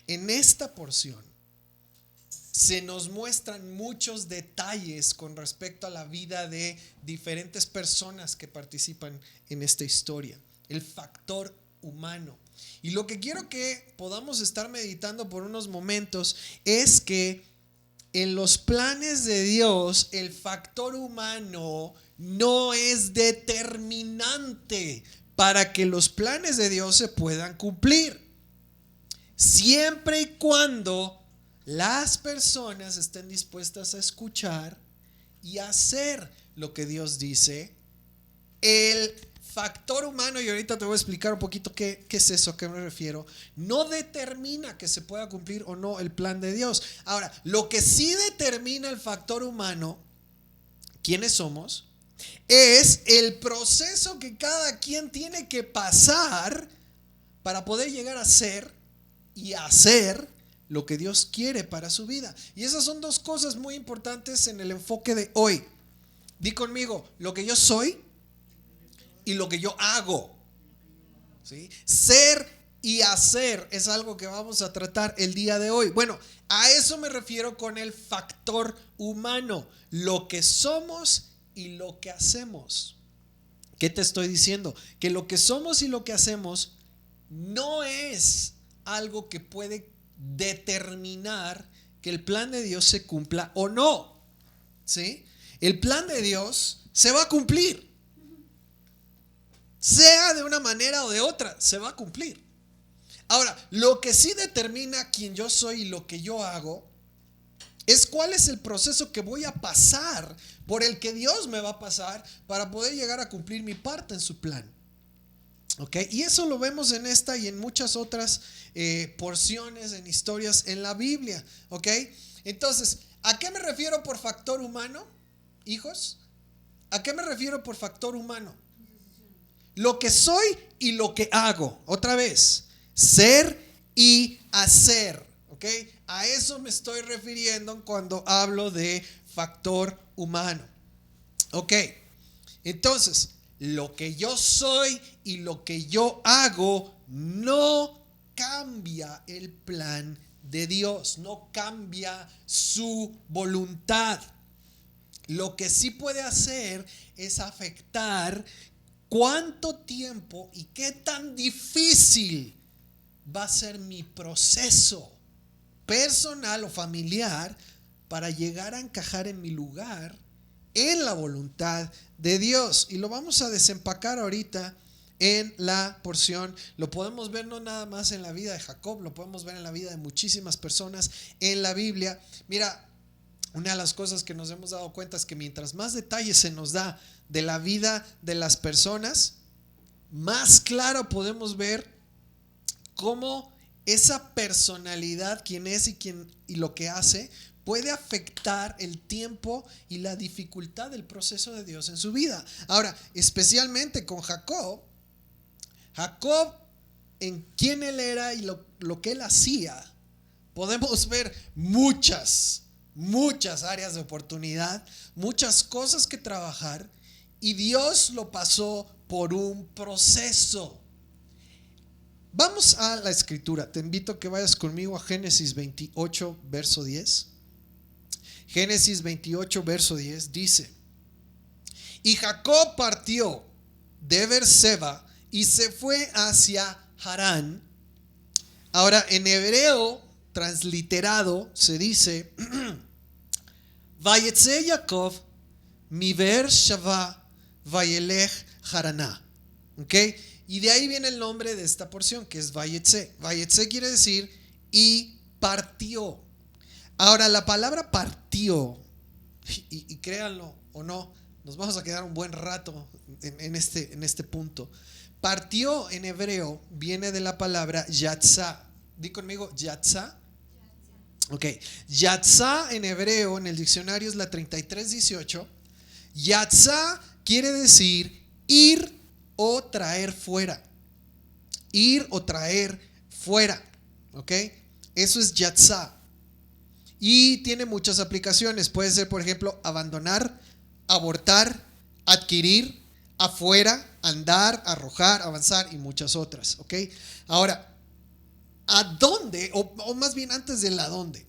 En esta porción se nos muestran muchos detalles con respecto a la vida de diferentes personas que participan en esta historia. El factor humano. Y lo que quiero que podamos estar meditando por unos momentos es que en los planes de Dios el factor humano no es determinante para que los planes de Dios se puedan cumplir. Siempre y cuando las personas estén dispuestas a escuchar y a hacer lo que Dios dice, el factor humano, y ahorita te voy a explicar un poquito qué es eso, a qué me refiero, no determina que se pueda cumplir o no el plan de Dios. Ahora, lo que sí determina el factor humano, quiénes somos, es el proceso que cada quien tiene que pasar para poder llegar a ser y hacer lo que Dios quiere para su vida. Y esas son dos cosas muy importantes en el enfoque de hoy. Di conmigo, lo que yo soy y lo que yo hago. ¿Sí? Ser y hacer es algo que vamos a tratar el día de hoy. Bueno, a eso me refiero con el factor humano, lo que somos y lo que hacemos. ¿Qué te estoy diciendo? Que lo que somos y lo que hacemos no es algo que puede determinar que el plan de Dios se cumpla o no. ¿Sí? El plan de Dios se va a cumplir. Sea de una manera o de otra, se va a cumplir. Ahora, lo que sí determina quién yo soy y lo que yo hago es cuál es el proceso que voy a pasar, por el que Dios me va a pasar para poder llegar a cumplir mi parte en su plan. ¿Ok? Y eso lo vemos en esta y en muchas otras porciones, en historias en la Biblia. ¿Ok? Entonces, ¿a qué me refiero por factor humano, hijos? ¿A qué me refiero por factor humano? Lo que soy y lo que hago. Otra vez, ser y hacer. ¿Ok? A eso me estoy refiriendo cuando hablo de factor humano. ¿Ok? Entonces, lo que yo soy y lo que yo hago no cambia el plan de Dios, no cambia su voluntad. Lo que sí puede hacer es afectar cuánto tiempo y qué tan difícil va a ser mi proceso personal o familiar para llegar a encajar en mi lugar en la voluntad de Dios. Y lo vamos a desempacar ahorita en la porción. Lo podemos ver no nada más en la vida de Jacob, lo podemos ver en la vida de muchísimas personas en la Biblia. Mira, una de las cosas que nos hemos dado cuenta es que mientras más detalles se nos da de la vida de las personas, más claro podemos ver cómo esa personalidad, quién es y lo que hace, puede afectar el tiempo y la dificultad del proceso de Dios en su vida. Ahora, especialmente con Jacob, en quién él era y lo que él hacía, podemos ver muchas áreas de oportunidad, muchas cosas que trabajar, y Dios lo pasó por un proceso. Vamos a la escritura. Te invito a que vayas conmigo a Génesis 28, verso 10. Génesis 28, verso 10 dice: y Jacob partió de Beerseba y se fue hacia Harán. Ahora, en hebreo transliterado se dice: Vayetze Jacob mi Beersheba vayelech Haraná. ¿Ok? Y de ahí viene el nombre de esta porción, que es Vayetze. Vayetze quiere decir y partió. Ahora, la palabra partió, y créanlo o no, nos vamos a quedar un buen rato en este punto. Partió en hebreo viene de la palabra yatzá. Di conmigo, yatzá. Ok, yatzá en hebreo en el diccionario es la 3318. Yatzá quiere decir ir o traer fuera. Ir o traer fuera. Ok, eso es yatzá. Y tiene muchas aplicaciones. Puede ser, por ejemplo, abandonar, abortar, adquirir, afuera, andar, arrojar, avanzar y muchas otras. ¿Ok? Ahora, ¿A dónde? O más bien antes del a dónde.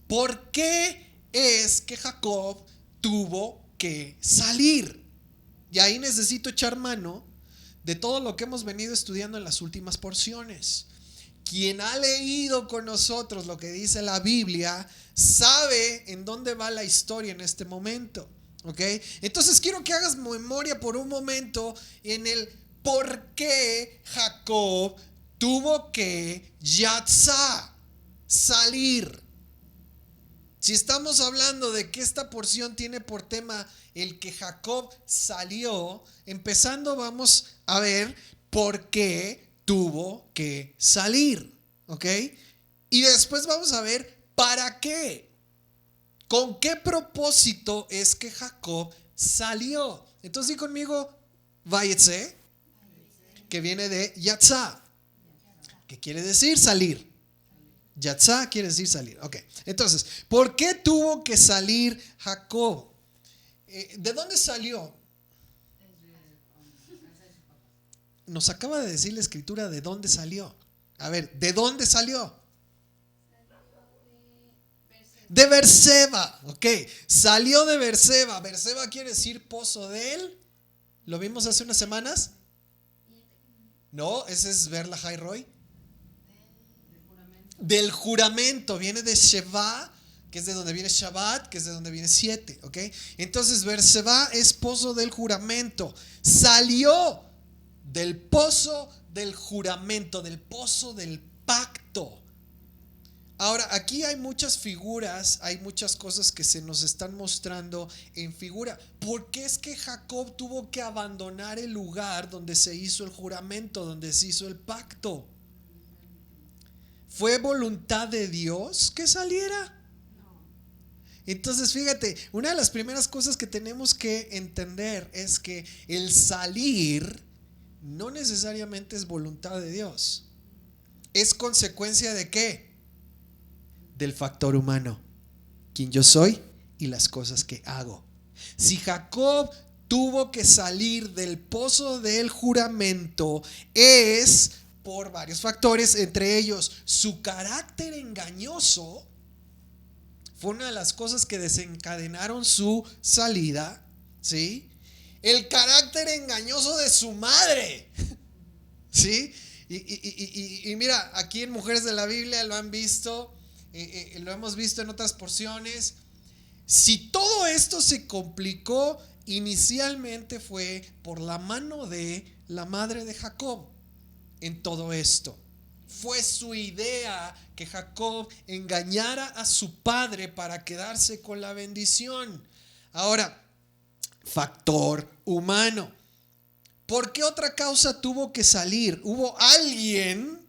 ¿Por qué es que Jacob tuvo que salir? Y ahí necesito echar mano de todo lo que hemos venido estudiando en las últimas porciones. Quien ha leído con nosotros lo que dice la Biblia sabe en dónde va la historia en este momento. ¿Ok? Entonces quiero que hagas memoria por un momento en el por qué Jacob tuvo que yatzá, salir. Si estamos hablando de que esta porción tiene por tema el que Jacob salió, empezando vamos a ver por qué tuvo que salir, ¿ok? Y después vamos a ver para qué, con qué propósito es que Jacob salió. Entonces di conmigo, vayetse, que viene de yatzá, que quiere decir salir. Yatzá quiere decir salir. Ok, entonces, ¿por qué tuvo que salir Jacob? ¿De dónde salió? Nos acaba de decir la escritura de dónde salió. A ver, ¿de dónde salió? De Berseba. Ok, salió de Berseba. Berseba quiere decir pozo de él. ¿Lo vimos hace unas semanas? No, ese es Berla Roy. Del juramento, viene de Sheva, que es de donde viene Shabbat, que es de donde viene 7, ¿ok? Entonces Berseba es pozo del juramento. Salió del pozo del juramento, del pozo del pacto. Ahora, aquí hay muchas figuras, hay muchas cosas que se nos están mostrando en figura. ¿Por qué es que Jacob tuvo que abandonar el lugar donde se hizo el juramento, donde se hizo el pacto? ¿Fue voluntad de Dios que saliera? Entonces, fíjate, una de las primeras cosas que tenemos que entender es que el salir no necesariamente es voluntad de Dios. ¿Es consecuencia de qué? Del factor humano, quien yo soy y las cosas que hago. Si Jacob tuvo que salir del pozo del juramento, es por varios factores, entre ellos su carácter engañoso. Fue una de las cosas que desencadenaron su salida, ¿sí? El carácter engañoso de su madre, ¿sí? Y mira, aquí en Mujeres de la Biblia lo han visto, lo hemos visto en otras porciones. Si todo esto se complicó, inicialmente fue por la mano de la madre de Jacob. En todo esto fue su idea que Jacob engañara a su padre para quedarse con la bendición. Ahora, factor humano. ¿Por qué otra causa tuvo que salir? Hubo alguien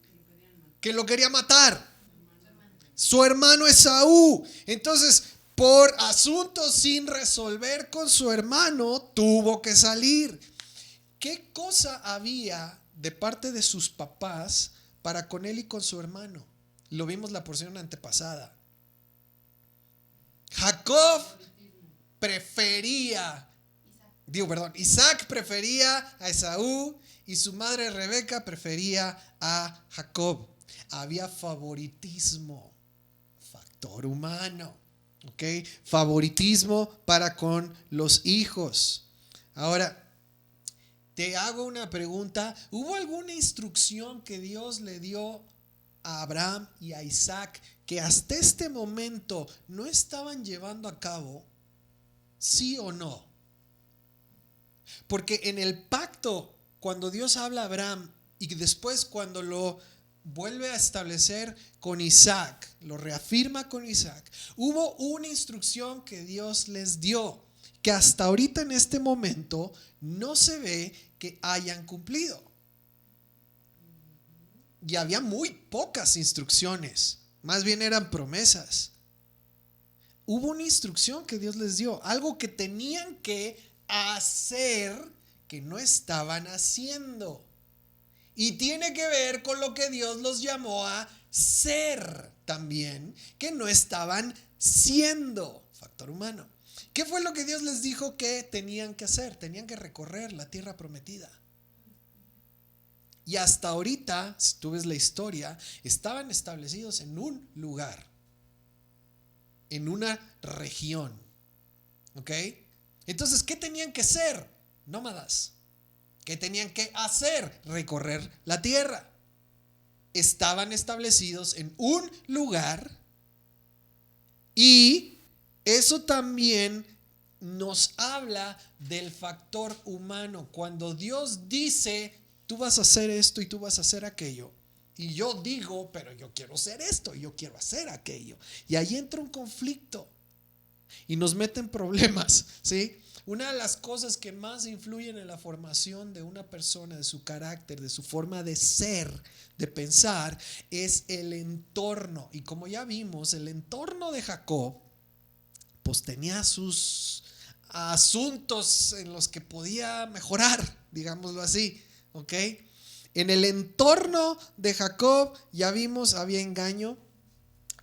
que lo quería matar. Su hermano Esaú. Entonces, por asuntos sin resolver con su hermano, tuvo que salir. ¿Qué cosa había de parte de sus papás para con él y con su hermano? Lo vimos la porción antepasada. Isaac prefería a Esaú y su madre Rebeca prefería a Jacob. Había favoritismo, factor humano, ¿ok? Favoritismo para con los hijos. Ahora, te hago una pregunta. ¿Hubo alguna instrucción que Dios le dio a Abraham y a Isaac que hasta este momento no estaban llevando a cabo? ¿Sí o no? Porque en el pacto, cuando Dios habla a Abraham y después cuando lo vuelve a establecer con Isaac, lo reafirma con Isaac, hubo una instrucción que Dios les dio que hasta ahorita en este momento no se ve que hayan cumplido. Y había muy pocas instrucciones, más bien eran promesas. Hubo una instrucción que Dios les dio, algo que tenían que hacer que no estaban haciendo. Y tiene que ver con lo que Dios los llamó a ser también, que no estaban siendo. Factor humano. ¿Qué fue lo que Dios les dijo que tenían que hacer? Tenían que recorrer la tierra prometida. Y hasta ahorita, si tú ves la historia, estaban establecidos en un lugar, en una región. ¿Ok? Entonces, ¿qué tenían que ser? Nómadas. ¿Qué tenían que hacer? Recorrer la tierra. Estaban establecidos en un lugar y eso también nos habla del factor humano. Cuando Dios dice, tú vas a hacer esto y tú vas a hacer aquello, y yo digo, pero yo quiero hacer esto y yo quiero hacer aquello, y ahí entra un conflicto y nos meten problemas, ¿sí? Una de las cosas que más influyen en la formación de una persona, de su carácter, de su forma de ser, de pensar, es el entorno. Y como ya vimos, el entorno de Jacob pues tenía sus asuntos en los que podía mejorar, digámoslo así, ¿ok? En el entorno de Jacob, ya vimos, había engaño,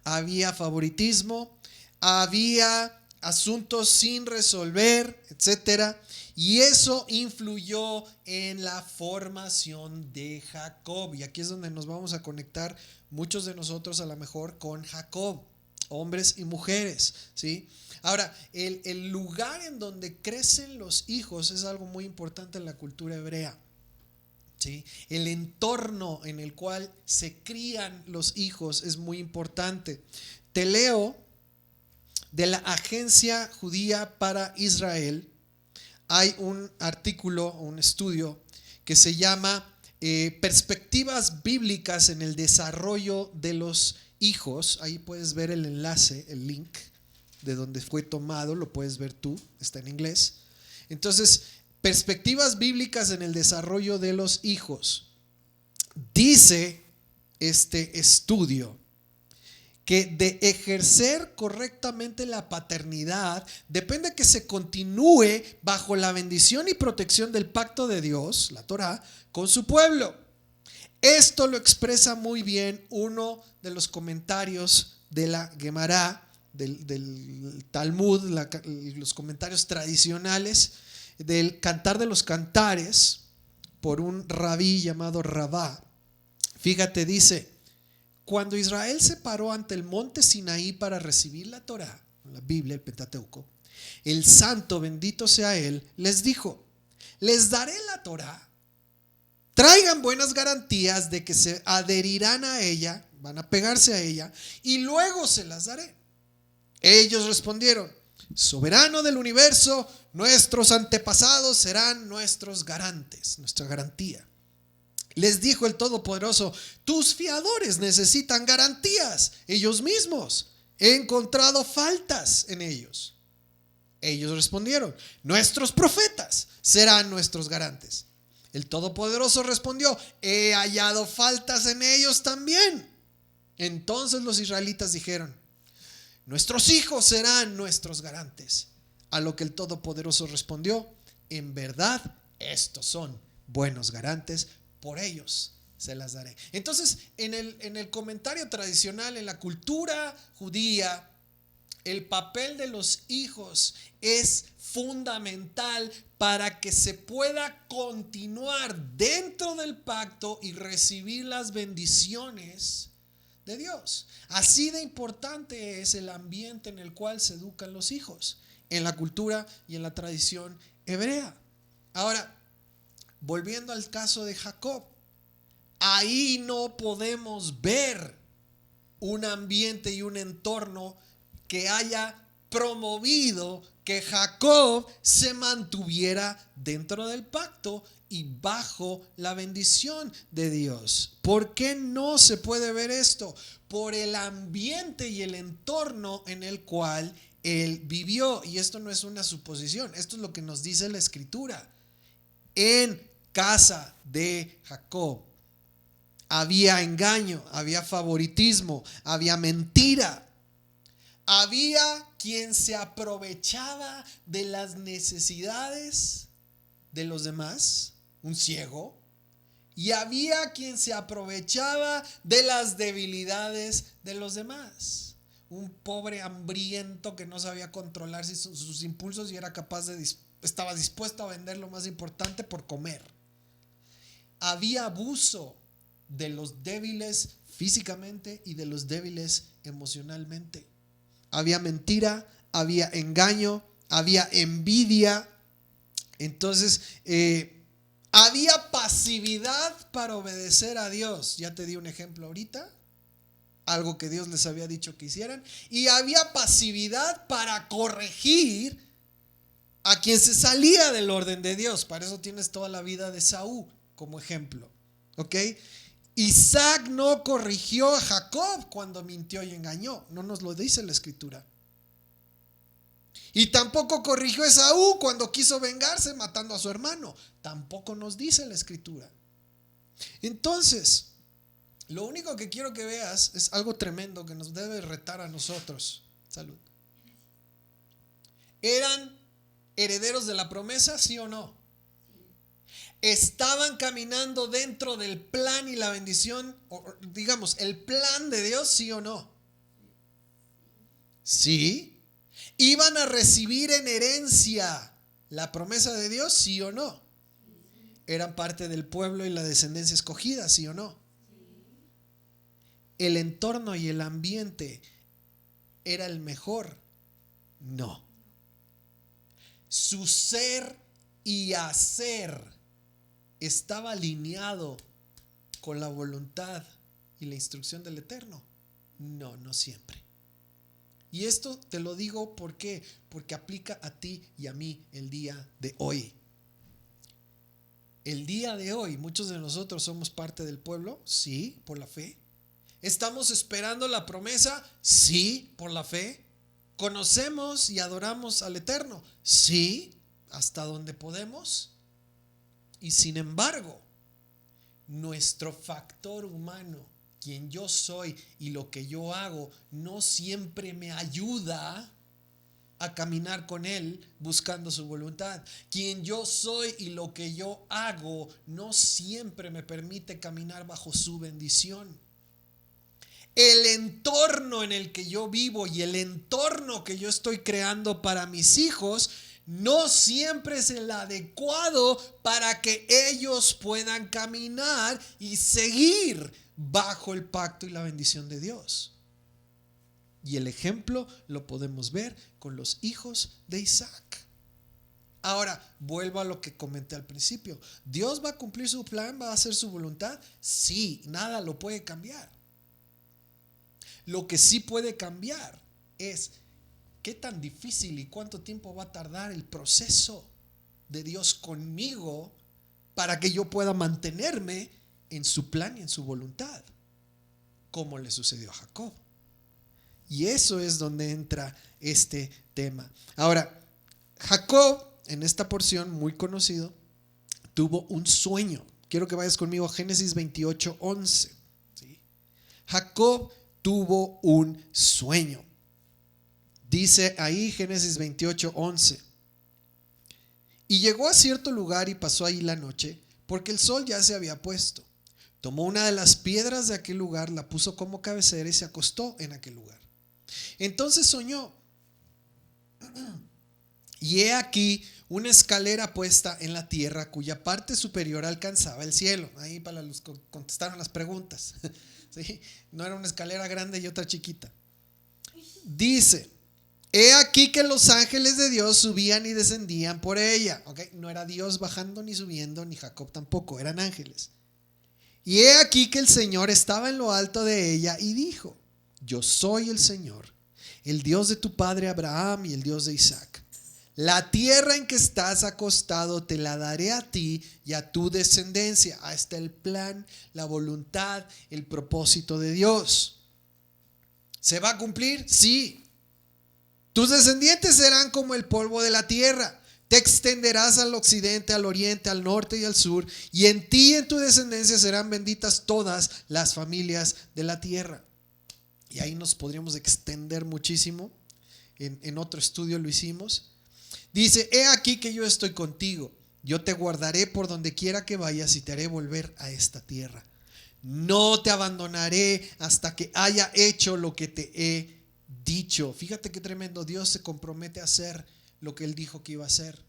había favoritismo, había asuntos sin resolver, etcétera, y eso influyó en la formación de Jacob. Y aquí es donde nos vamos a conectar muchos de nosotros a lo mejor con Jacob, hombres y mujeres, ¿sí? Ahora, el lugar en donde crecen los hijos es algo muy importante en la cultura hebrea, ¿sí? El entorno en el cual se crían los hijos es muy importante. Te leo de la Agencia Judía para Israel. Hay un artículo, un estudio que se llama Perspectivas bíblicas en el desarrollo de los hijos. Ahí puedes ver el enlace, el link de donde fue tomado, lo puedes ver tú, está en inglés. Entonces, perspectivas bíblicas en el desarrollo de los hijos. Dice este estudio que de ejercer correctamente la paternidad depende que se continúe bajo la bendición y protección del pacto de Dios, la Torá, con su pueblo. Esto lo expresa muy bien uno de los comentarios de la Gemara, del Talmud, los comentarios tradicionales del Cantar de los Cantares, por un rabí llamado Rabá. Fíjate, dice: cuando Israel se paró ante el monte Sinaí para recibir la Torá, la Biblia, el Pentateuco, el santo, bendito sea él, les dijo: les daré la Torá, traigan buenas garantías de que se adherirán a ella, van a pegarse a ella, y luego se las daré. Ellos respondieron: soberano del universo, nuestros antepasados serán nuestros garantes, nuestra garantía. Les dijo el Todopoderoso: tus fiadores necesitan garantías ellos mismos. He encontrado faltas en ellos. Ellos respondieron: nuestros profetas serán nuestros garantes. El Todopoderoso respondió: he hallado faltas en ellos también. Entonces los israelitas dijeron: nuestros hijos serán nuestros garantes. A lo que el Todopoderoso respondió: en verdad, estos son buenos garantes, por ellos se las daré. Entonces, en el comentario tradicional, en la cultura judía, el papel de los hijos es fundamental para que se pueda continuar dentro del pacto y recibir las bendiciones de Dios. Así de importante es el ambiente en el cual se educan los hijos, en la cultura y en la tradición hebrea. Ahora, volviendo al caso de Jacob, ahí no podemos ver un ambiente y un entorno que haya promovido que Jacob se mantuviera dentro del pacto y bajo la bendición de Dios. ¿Por qué no se puede ver esto? Por el ambiente y el entorno en el cual él vivió. Y esto no es una suposición, esto es lo que nos dice la Escritura. En casa de Jacob había engaño, había favoritismo, había mentira. Había quien se aprovechaba de las necesidades de los demás, un ciego, y había quien se aprovechaba de las debilidades de los demás, un pobre hambriento que no sabía controlar sus impulsos y era capaz de estaba dispuesto a vender lo más importante por comer. había abuso de los débiles físicamente y de los débiles emocionalmente. Había mentira, había engaño, había envidia. Entonces, había pasividad para obedecer a Dios. Ya te di un ejemplo ahorita, algo que Dios les había dicho que hicieran. Y había pasividad para corregir a quien se salía del orden de Dios. Para eso tienes toda la vida de Saúl como ejemplo. ¿Ok? Isaac no corrigió a Jacob cuando mintió y engañó. No nos lo dice la escritura. Y tampoco corrigió a Esaú cuando quiso vengarse matando a su hermano. Tampoco nos dice la escritura. Entonces, lo único que quiero que veas es algo tremendo que nos debe retar a nosotros. Salud. ¿Eran herederos de la promesa, sí o no? ¿Estaban caminando dentro del plan y la bendición, o digamos, el plan de Dios, sí o no? Sí. ¿Iban a recibir en herencia la promesa de Dios, sí o no? ¿Eran parte del pueblo y la descendencia escogida, sí o no? ¿El entorno y el ambiente era el mejor? No. Su ser y hacer estaba alineado con la voluntad y la instrucción del Eterno. No, no siempre. Y esto te lo digo ¿por qué? Porque aplica a ti y a mí el día de hoy. El día de hoy, muchos de nosotros somos parte del pueblo, sí, por la fe. ¿Estamos esperando la promesa? Sí, por la fe. ¿Conocemos y adoramos al Eterno? Sí, hasta donde podemos. Y sin embargo, nuestro factor humano, quien yo soy y lo que yo hago, no siempre me ayuda a caminar con Él buscando su voluntad. Quien yo soy y lo que yo hago no siempre me permite caminar bajo su bendición. El entorno en el que yo vivo y el entorno que yo estoy creando para mis hijos no siempre es el adecuado para que ellos puedan caminar y seguir bajo el pacto y la bendición de Dios. Y el ejemplo lo podemos ver con los hijos de Isaac. Ahora, vuelvo a lo que comenté al principio. ¿Dios va a cumplir su plan? ¿Va a hacer su voluntad? Sí, nada lo puede cambiar. Lo que sí puede cambiar es qué tan difícil y cuánto tiempo va a tardar el proceso de Dios conmigo para que yo pueda mantenerme en su plan y en su voluntad, como le sucedió a Jacob. Y eso es donde entra este tema. Ahora, Jacob, en esta porción muy conocido, tuvo un sueño. Quiero que vayas conmigo a Génesis 28:11. ¿Sí? Jacob tuvo un sueño. Dice ahí Génesis 28:11. Y llegó a cierto lugar y pasó ahí la noche, porque el sol ya se había puesto. Tomó una de las piedras de aquel lugar, la puso como cabecera y se acostó en aquel lugar. Entonces soñó, y he aquí una escalera puesta en la tierra, cuya parte superior alcanzaba el cielo. Ahí para los que contestaron las preguntas. ¿Sí? No era una escalera grande y otra chiquita. Dice: he aquí que los ángeles de Dios subían y descendían por ella. ¿Okay? No era Dios bajando ni subiendo, ni Jacob tampoco, eran ángeles. Y he aquí que el Señor estaba en lo alto de ella y dijo: yo soy el Señor, el Dios de tu padre Abraham y el Dios de Isaac. La tierra en que estás acostado te la daré a ti y a tu descendencia. Ahí está el plan, la voluntad, el propósito de Dios. ¿Se va a cumplir? Sí. Tus descendientes serán como el polvo de la tierra. Te extenderás al occidente, al oriente, al norte y al sur, y en ti y en tu descendencia serán benditas todas las familias de la tierra. Y ahí nos podríamos extender muchísimo. En otro estudio lo hicimos. Dice: he aquí que yo estoy contigo. Yo te guardaré por donde quiera que vayas y te haré volver a esta tierra. No te abandonaré hasta que haya hecho lo que te he dicho. Fíjate qué tremendo. Dios se compromete a hacer lo que Él dijo que iba a hacer.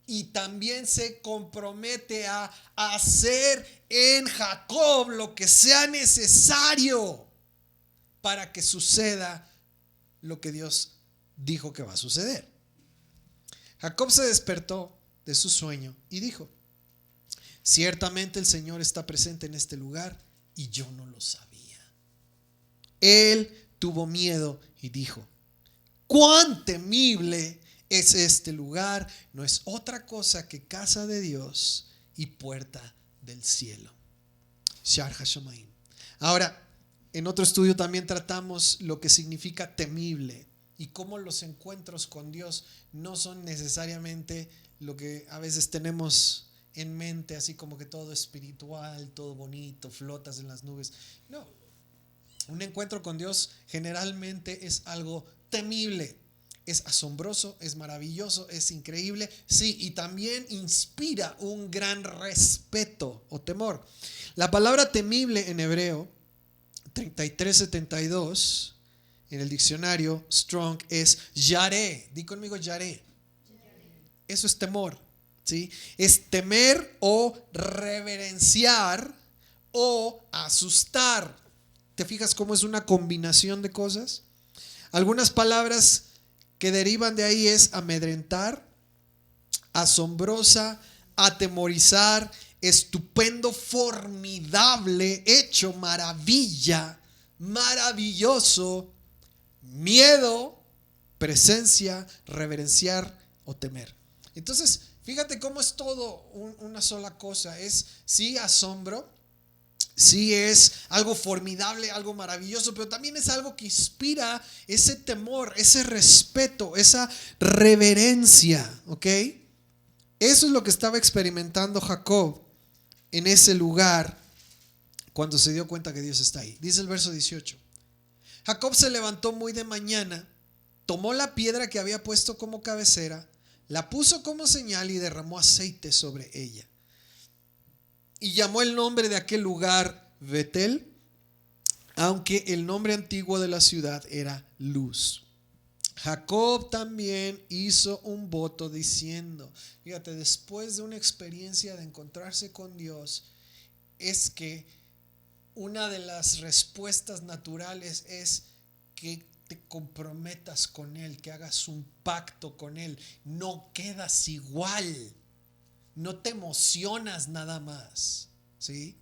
y también se compromete a hacer en Jacob lo que sea necesario para que suceda lo que Dios dijo que va a suceder. Jacob se despertó de su sueño y dijo: ciertamente el Señor está presente en este lugar y yo no lo sabía. Él tuvo miedo y dijo: cuán temible es este lugar, no es otra cosa que casa de Dios y puerta del cielo. Shar Hashamayim. Ahora, en otro estudio también tratamos lo que significa temible y cómo los encuentros con Dios no son necesariamente lo que a veces tenemos en mente, así como que todo espiritual, todo bonito, flotas en las nubes. No, un encuentro con Dios generalmente es algo temible. Es asombroso, es maravilloso, es increíble, sí, y también inspira un gran respeto o temor. La palabra temible en hebreo 3372 en el diccionario Strong es yaré. Di conmigo yaré. Eso es temor, ¿sí? Es temer o reverenciar o asustar. ¿Te fijas cómo es una combinación de cosas? Algunas palabras que derivan de ahí es amedrentar, asombrosa, atemorizar, estupendo, formidable, hecho, maravilla, maravilloso, miedo, presencia, reverenciar o temer. Entonces, fíjate cómo es todo una sola cosa. Es sí asombro, sí es algo formidable, algo maravilloso, pero también es algo que inspira ese temor, ese respeto, esa reverencia, ¿ok? Eso es lo que estaba experimentando Jacob en ese lugar cuando se dio cuenta que Dios está ahí. Dice el verso 18: Jacob se levantó muy de mañana, tomó la piedra que había puesto como cabecera, la puso como señal y derramó aceite sobre ella. Y llamó el nombre de aquel lugar Betel, aunque el nombre antiguo de la ciudad era Luz. Jacob también hizo un voto diciendo, fíjate, después de una experiencia de encontrarse con Dios, es que una de las respuestas naturales es que te comprometas con Él, que hagas un pacto con Él. No quedas igual, no te emocionas nada más, ¿sí?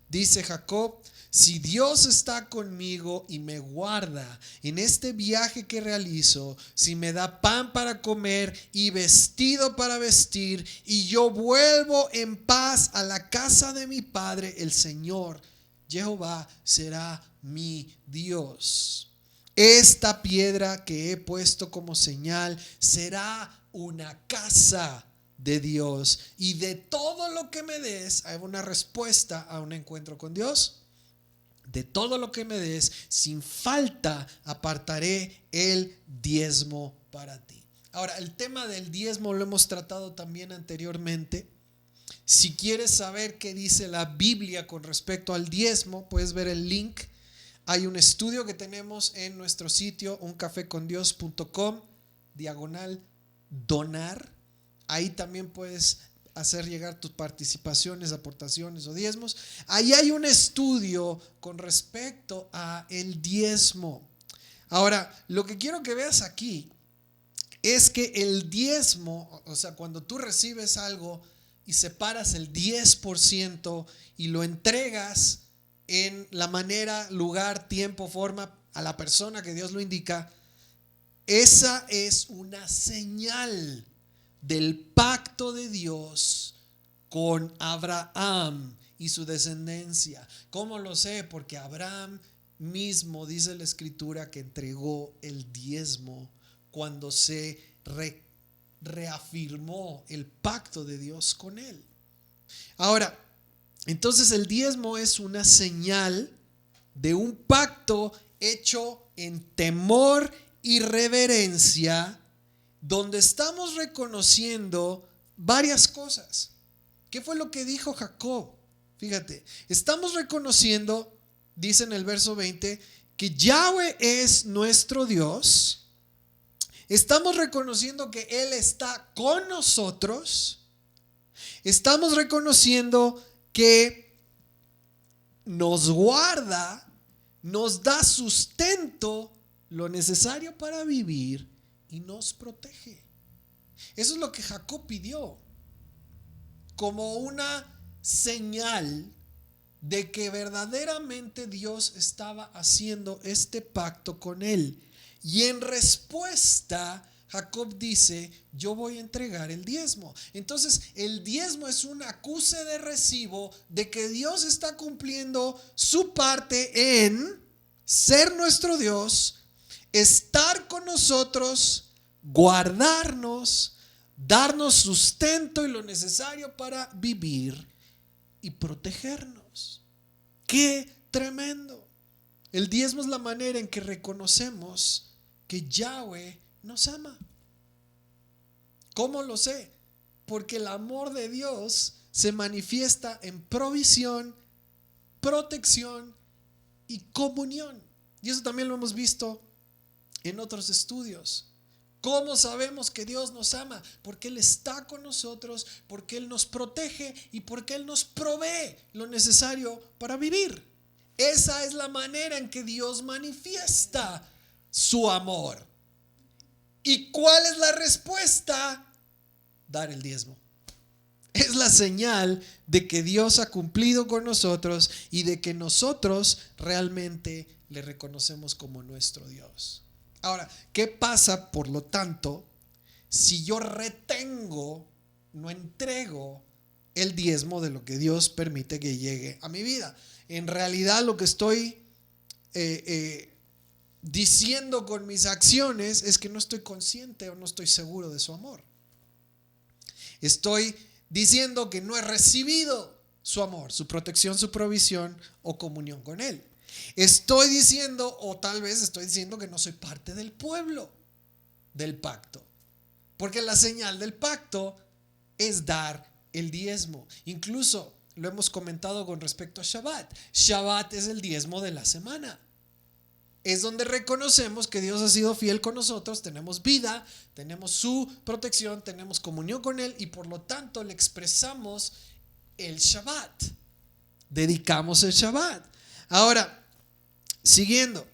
Dice Jacob: si Dios está conmigo y me guarda en este viaje que realizo, si me da pan para comer y vestido para vestir, y yo vuelvo en paz a la casa de mi padre, el Señor Jehová será mi Dios. Esta piedra que he puesto como señal será una casa de Dios, y de todo lo que me des, hay una respuesta a un encuentro con Dios. De todo lo que me des, sin falta apartaré el diezmo para ti. Ahora, el tema del diezmo lo hemos tratado también anteriormente. Si quieres saber qué dice la Biblia con respecto al diezmo, puedes ver el link. Hay un estudio que tenemos en nuestro sitio uncafecondios.com/donar. Ahí también puedes hacer llegar tus participaciones, aportaciones o diezmos. Ahí hay un estudio con respecto a el diezmo. Ahora, lo que quiero que veas aquí es que el diezmo, o sea, cuando tú recibes algo y separas el 10% y lo entregas en la manera, lugar, tiempo, forma a la persona que Dios lo indica, esa es una señal del pacto de Dios con Abraham y su descendencia. ¿Cómo lo sé? Porque Abraham mismo, dice la escritura, que entregó el diezmo cuando se reafirmó el pacto de Dios con él. Ahora, entonces el diezmo es una señal de un pacto hecho en temor y reverencia, donde estamos reconociendo varias cosas. ¿Qué fue lo que dijo Jacob? Fíjate, estamos reconociendo, dice en el verso 20, que Yahweh es nuestro Dios, Estamos reconociendo que Él está con nosotros. Estamos reconociendo que nos guarda, nos da sustento, lo necesario para vivir y nos protege. Eso es lo que Jacob pidió, como una señal de que verdaderamente Dios estaba haciendo este pacto con él. Y en respuesta, Jacob dice: yo voy a entregar el diezmo. Entonces, el diezmo es un acuse de recibo de que Dios está cumpliendo su parte en ser nuestro Dios, estar con nosotros, guardarnos, darnos sustento y lo necesario para vivir y protegernos. ¡Qué tremendo! El diezmo es la manera en que reconocemos que Yahweh nos ama. ¿Cómo lo sé? Porque el amor de Dios se manifiesta en provisión, protección y comunión. Y eso también lo hemos visto en otros estudios. ¿Cómo sabemos que Dios nos ama? Porque Él está con nosotros, porque Él nos protege y porque Él nos provee lo necesario para vivir. Esa es la manera en que Dios manifiesta su amor. ¿Y cuál es la respuesta? Dar el diezmo. Es la señal de que Dios ha cumplido con nosotros y de que nosotros realmente le reconocemos como nuestro Dios. Ahora, ¿qué pasa, por lo tanto, si yo retengo, no entrego el diezmo de lo que Dios permite que llegue a mi vida? En realidad, lo que estoy diciendo con mis acciones es que no estoy consciente o no estoy seguro de su amor. Estoy diciendo que no he recibido su amor, su protección, su provisión o comunión con Él. Estoy diciendo, o tal vez estoy diciendo, que no soy parte del pueblo del pacto, porque la señal del pacto es dar el diezmo. Incluso lo hemos comentado con respecto a Shabbat. Shabbat es el diezmo de la semana. Es donde reconocemos que Dios ha sido fiel con nosotros, tenemos vida, tenemos su protección, tenemos comunión con Él y por lo tanto le expresamos el Shabbat. Dedicamos el Shabbat. Ahora, siguiendo,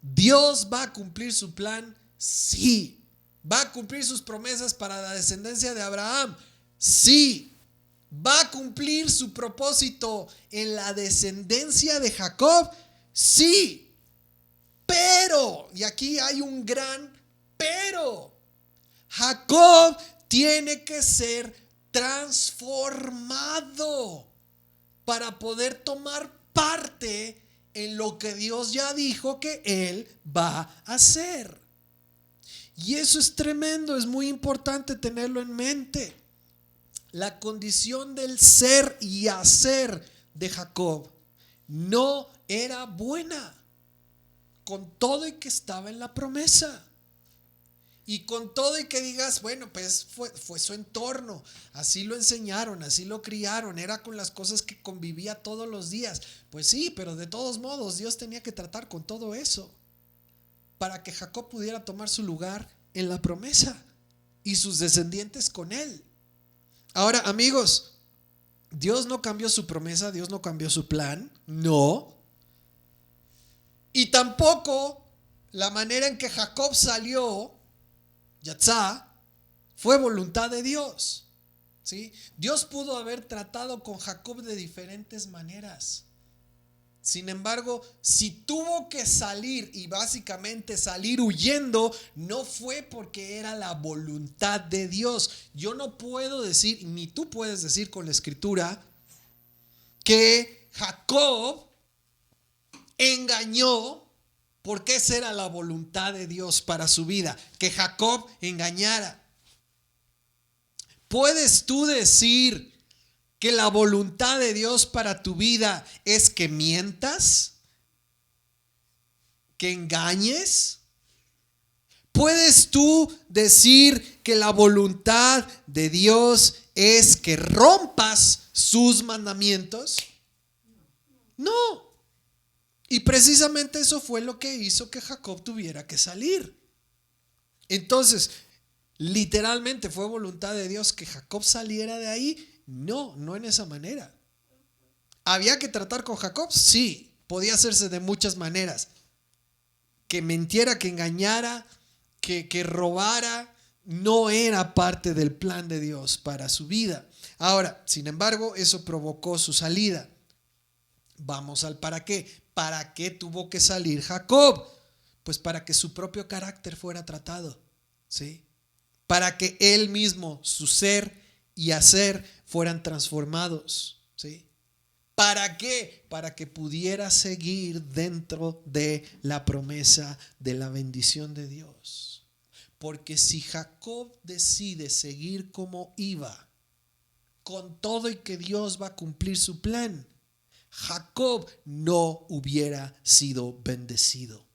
¿Dios va a cumplir su plan? Sí. ¿Va a cumplir sus promesas para la descendencia de Abraham? Sí. ¿Va a cumplir su propósito en la descendencia de Jacob? Sí. Pero, y aquí hay un gran pero, Jacob tiene que ser transformado para poder tomar parte en lo que Dios ya dijo que Él va a hacer. Y eso es tremendo, es muy importante tenerlo en mente. La condición del ser y hacer de Jacob no era buena, con todo y que estaba en la promesa. Y con todo y que digas, bueno, pues fue su entorno, así lo enseñaron, así lo criaron, era con las cosas que convivía todos los días. Pues sí, pero de todos modos Dios tenía que tratar con todo eso para que Jacob pudiera tomar su lugar en la promesa y sus descendientes con él. Ahora, amigos, Dios no cambió su promesa, Dios no cambió su plan, no. Y tampoco la manera en que Jacob salió, Yatzá, fue voluntad de Dios. ¿Sí? Dios pudo haber tratado con Jacob de diferentes maneras. Sin embargo, si tuvo que salir y básicamente salir huyendo, no fue porque era la voluntad de Dios. Yo no puedo decir, ni tú puedes decir con la escritura, que Jacob engañó porque esa era la voluntad de Dios para su vida, que Jacob engañara. ¿Puedes tú decir que la voluntad de Dios para tu vida es que mientas? ¿Que engañes? ¿Puedes tú decir que la voluntad de Dios es que rompas sus mandamientos? No. Y precisamente eso fue lo que hizo que Jacob tuviera que salir. Entonces, literalmente fue voluntad de Dios que Jacob saliera de ahí. No, no en esa manera. ¿Había que tratar con Jacob? Sí, podía hacerse de muchas maneras. Que mintiera, que engañara, que robara, no era parte del plan de Dios para su vida. Ahora, sin embargo, eso provocó su salida. Vamos al para qué. ¿Para qué tuvo que salir Jacob? Pues para que su propio carácter fuera tratado, ¿sí? Para que él mismo, su ser y hacer fueran transformados, ¿sí? ¿Para qué? Para que pudiera seguir dentro de la promesa de la bendición de Dios. Porque si Jacob decide seguir como iba, con todo y que Dios va a cumplir su plan, Jacob no hubiera sido bendecido.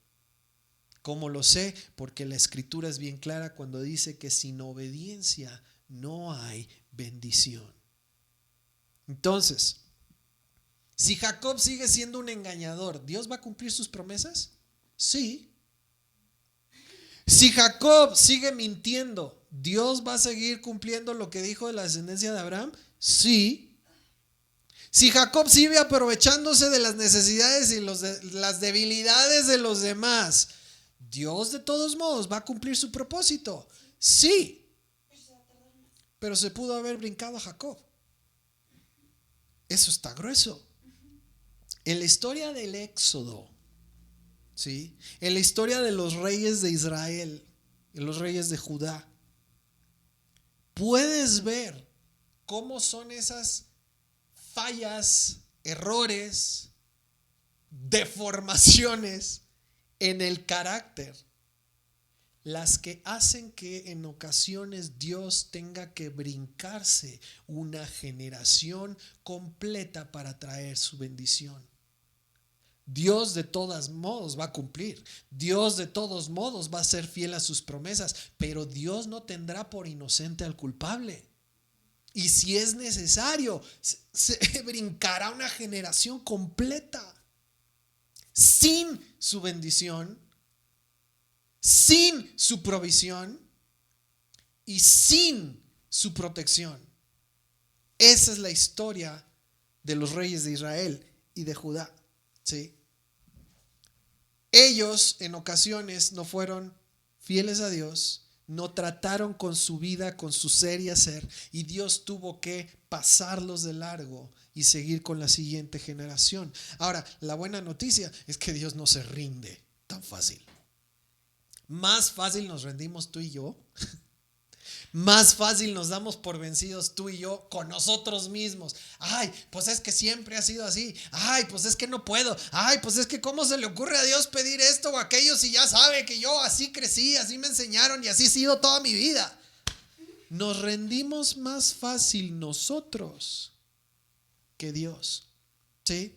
¿Cómo lo sé? Porque la escritura es bien clara cuando dice que sin obediencia no hay bendición. Entonces, si Jacob sigue siendo un engañador, ¿Dios va a cumplir sus promesas? Sí. Si Jacob sigue mintiendo, ¿Dios va a seguir cumpliendo lo que dijo de la descendencia de Abraham? Sí. Si Jacob sigue aprovechándose de las necesidades y las debilidades de los demás, ¿Dios de todos modos va a cumplir su propósito? Sí. Pero se pudo haber brincado a Jacob. Eso está grueso. En la historia del Éxodo, ¿sí? En la historia de los reyes de Israel, en los reyes de Judá, puedes ver cómo son esas fallas, errores, deformaciones en el carácter las que hacen que en ocasiones Dios tenga que brincarse una generación completa para traer su bendición. Dios de todos modos va a cumplir. Dios de todos modos va a ser fiel a sus promesas, pero Dios no tendrá por inocente al culpable. Y si es necesario, se brincará una generación completa sin su bendición, sin su provisión y sin su protección. Esa es la historia de los reyes de Israel y de Judá, ¿sí? Ellos en ocasiones no fueron fieles a Dios, no trataron con su vida, con su ser y hacer, y Dios tuvo que pasarlos de largo y seguir con la siguiente generación. Ahora, la buena noticia es que Dios no se rinde tan fácil. Más fácil nos rendimos tú y yo. Más fácil nos damos por vencidos tú y yo con nosotros mismos. Ay, pues es que siempre ha sido así. Ay, pues es que no puedo. Ay, pues es que cómo se le ocurre a Dios pedir esto o aquello si ya sabe que yo así crecí, así me enseñaron y así he sido toda mi vida. Nos rendimos más fácil nosotros que Dios, ¿sí?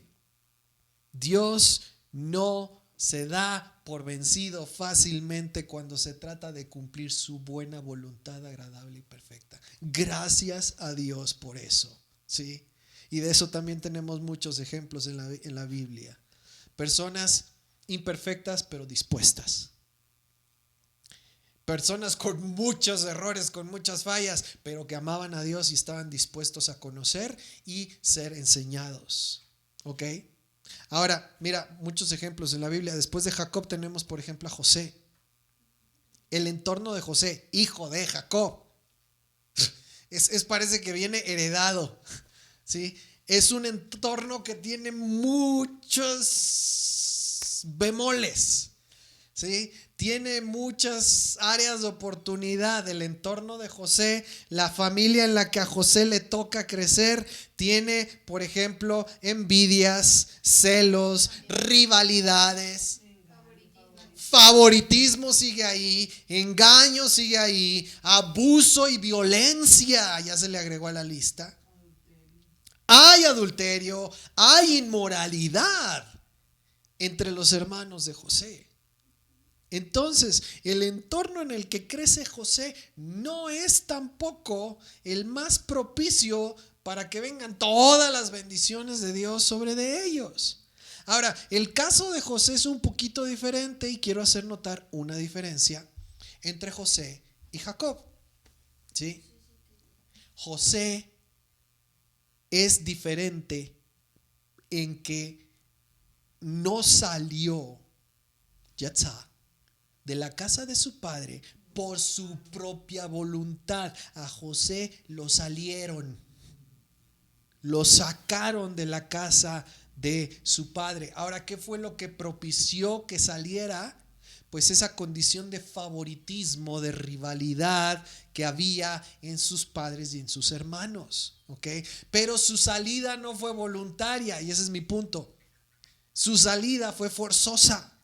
Dios no se da por vencido fácilmente cuando se trata de cumplir su buena voluntad agradable y perfecta. Gracias a Dios por eso, ¿sí? Y de eso también tenemos muchos ejemplos en la Biblia. Personas imperfectas pero dispuestas. Personas con muchos errores, con muchas fallas, pero que amaban a Dios y estaban dispuestos a conocer y ser enseñados. ¿Ok? Ahora, mira, muchos ejemplos en la Biblia. Después de Jacob tenemos, por ejemplo, a José. El entorno de José, hijo de Jacob. Parece que viene heredado, ¿sí? Es un entorno que tiene muchos bemoles, ¿sí? Tiene muchas áreas de oportunidad. El entorno de José, la familia en la que a José le toca crecer, tiene, por ejemplo, envidias, celos, rivalidades, favoritismo sigue ahí, engaño sigue ahí, abuso y violencia ya se le agregó a la lista. Hay adulterio, hay inmoralidad entre los hermanos de José. Entonces, el entorno en el que crece José no es tampoco el más propicio para que vengan todas las bendiciones de Dios sobre de ellos. Ahora, el caso de José es un poquito diferente y quiero hacer notar una diferencia entre José y Jacob. ¿Sí? José es diferente en que no salió Yatzá de la casa de su padre por su propia voluntad. A José lo sacaron de la casa de su padre. Ahora, ¿qué fue lo que propició que saliera? Pues esa condición de favoritismo, de rivalidad que había en sus padres y en sus hermanos, ¿ok? Pero su salida no fue voluntaria, y ese es mi punto. Su salida fue forzosa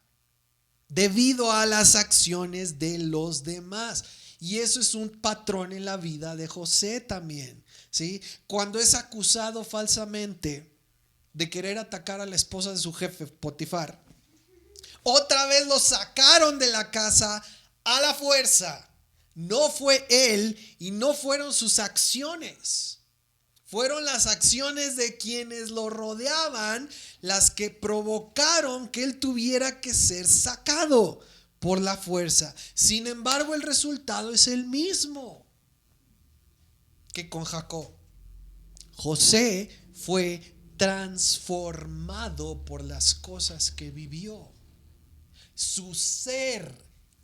debido a las acciones de los demás. Y eso es un patrón en la vida de José también, ¿sí? Cuando es acusado falsamente de querer atacar a la esposa de su jefe, Potifar, otra vez lo sacaron de la casa a la fuerza. No fue él y no fueron sus acciones. Fueron las acciones de quienes lo rodeaban las que provocaron que él tuviera que ser sacado por la fuerza. Sin embargo, el resultado es el mismo que con Jacob. José fue transformado por las cosas que vivió. Su ser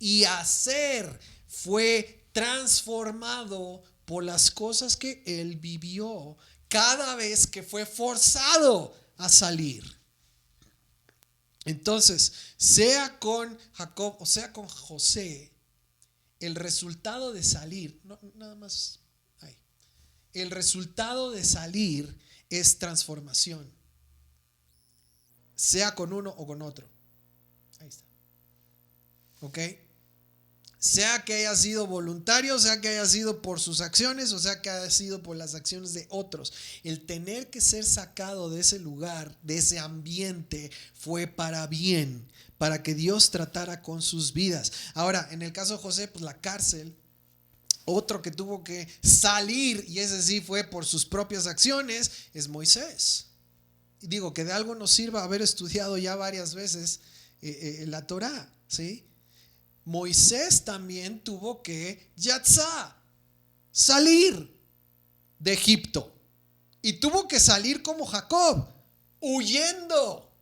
y hacer fue transformado por las cosas que él vivió cada vez que fue forzado a salir. Entonces, sea con Jacob o sea con José, el resultado de salir, nada más ahí, el resultado de salir es transformación, sea con uno o con otro. Ahí está. ¿Ok? Sea que haya sido voluntario, sea que haya sido por sus acciones, o sea que haya sido por las acciones de otros. El tener que ser sacado de ese lugar, de ese ambiente, fue para bien, para que Dios tratara con sus vidas. Ahora, en el caso de José, pues la cárcel. Otro que tuvo que salir, y ese sí fue por sus propias acciones, es Moisés. Y digo, que de algo nos sirva haber estudiado ya varias veces la Torá, ¿sí? Moisés también tuvo que salir de Egipto. Y tuvo que salir como Jacob, huyendo.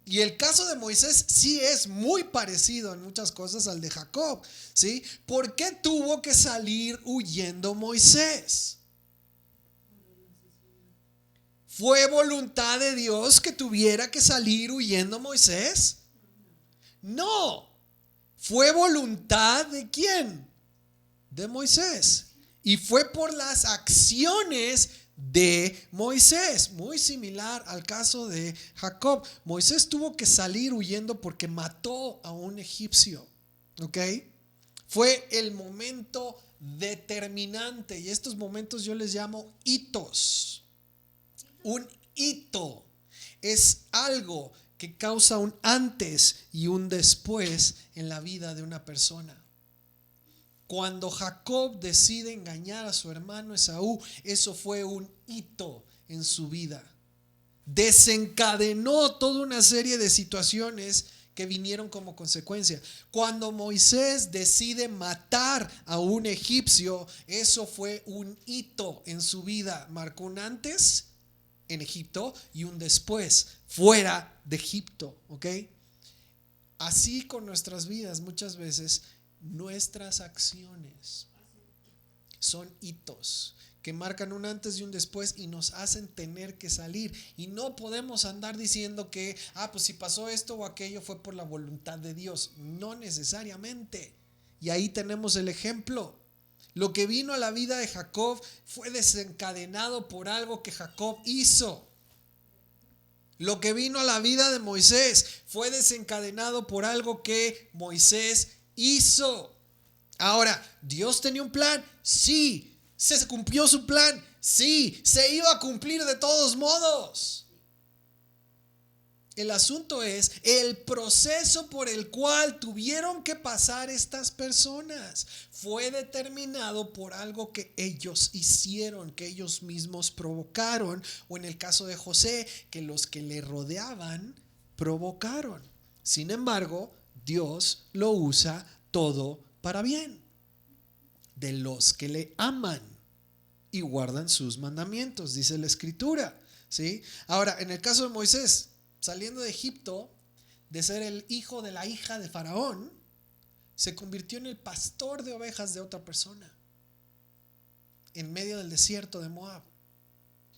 Y el caso de Moisés sí es muy parecido en muchas cosas al de Jacob, ¿sí? ¿Por qué tuvo que salir huyendo Moisés? ¿Fue voluntad de Dios que tuviera que salir huyendo Moisés? No. ¿Fue voluntad de quién? De Moisés. Y fue por las acciones de Moisés, muy similar al caso de Jacob. Moisés tuvo que salir huyendo porque mató a un egipcio, ¿ok? Fue el momento determinante, y estos momentos yo les llamo hitos. Un hito es algo que causa un antes y un después en la vida de una persona. Cuando Jacob decide engañar a su hermano Esaú, eso fue un hito en su vida. Desencadenó toda una serie de situaciones que vinieron como consecuencia. Cuando Moisés decide matar a un egipcio, eso fue un hito en su vida. Marcó un antes en Egipto y un después fuera de Egipto, ¿ok? Así con nuestras vidas, muchas veces nuestras acciones son hitos que marcan un antes y un después y nos hacen tener que salir. Y no podemos andar diciendo que, pues si pasó esto o aquello fue por la voluntad de Dios. No necesariamente. Y ahí tenemos el ejemplo. Lo que vino a la vida de Jacob fue desencadenado por algo que Jacob hizo. Lo que vino a la vida de Moisés fue desencadenado por algo que Moisés hizo. Ahora, ¿Dios tenía un plan? Sí. ¿Se cumplió su plan? Sí. ¿Se iba a cumplir de todos modos? El asunto es el proceso por el cual tuvieron que pasar estas personas. Fue determinado por algo que ellos hicieron, que ellos mismos provocaron, o en el caso de José, que los que le rodeaban provocaron. Sin embargo, Dios lo usa todo para bien. de los que le aman y guardan sus mandamientos, dice la Escritura, ¿sí? Ahora, en el caso de Moisés, saliendo de Egipto, de ser el hijo de la hija de Faraón, se convirtió en el pastor de ovejas de otra persona, en medio del desierto de Moab,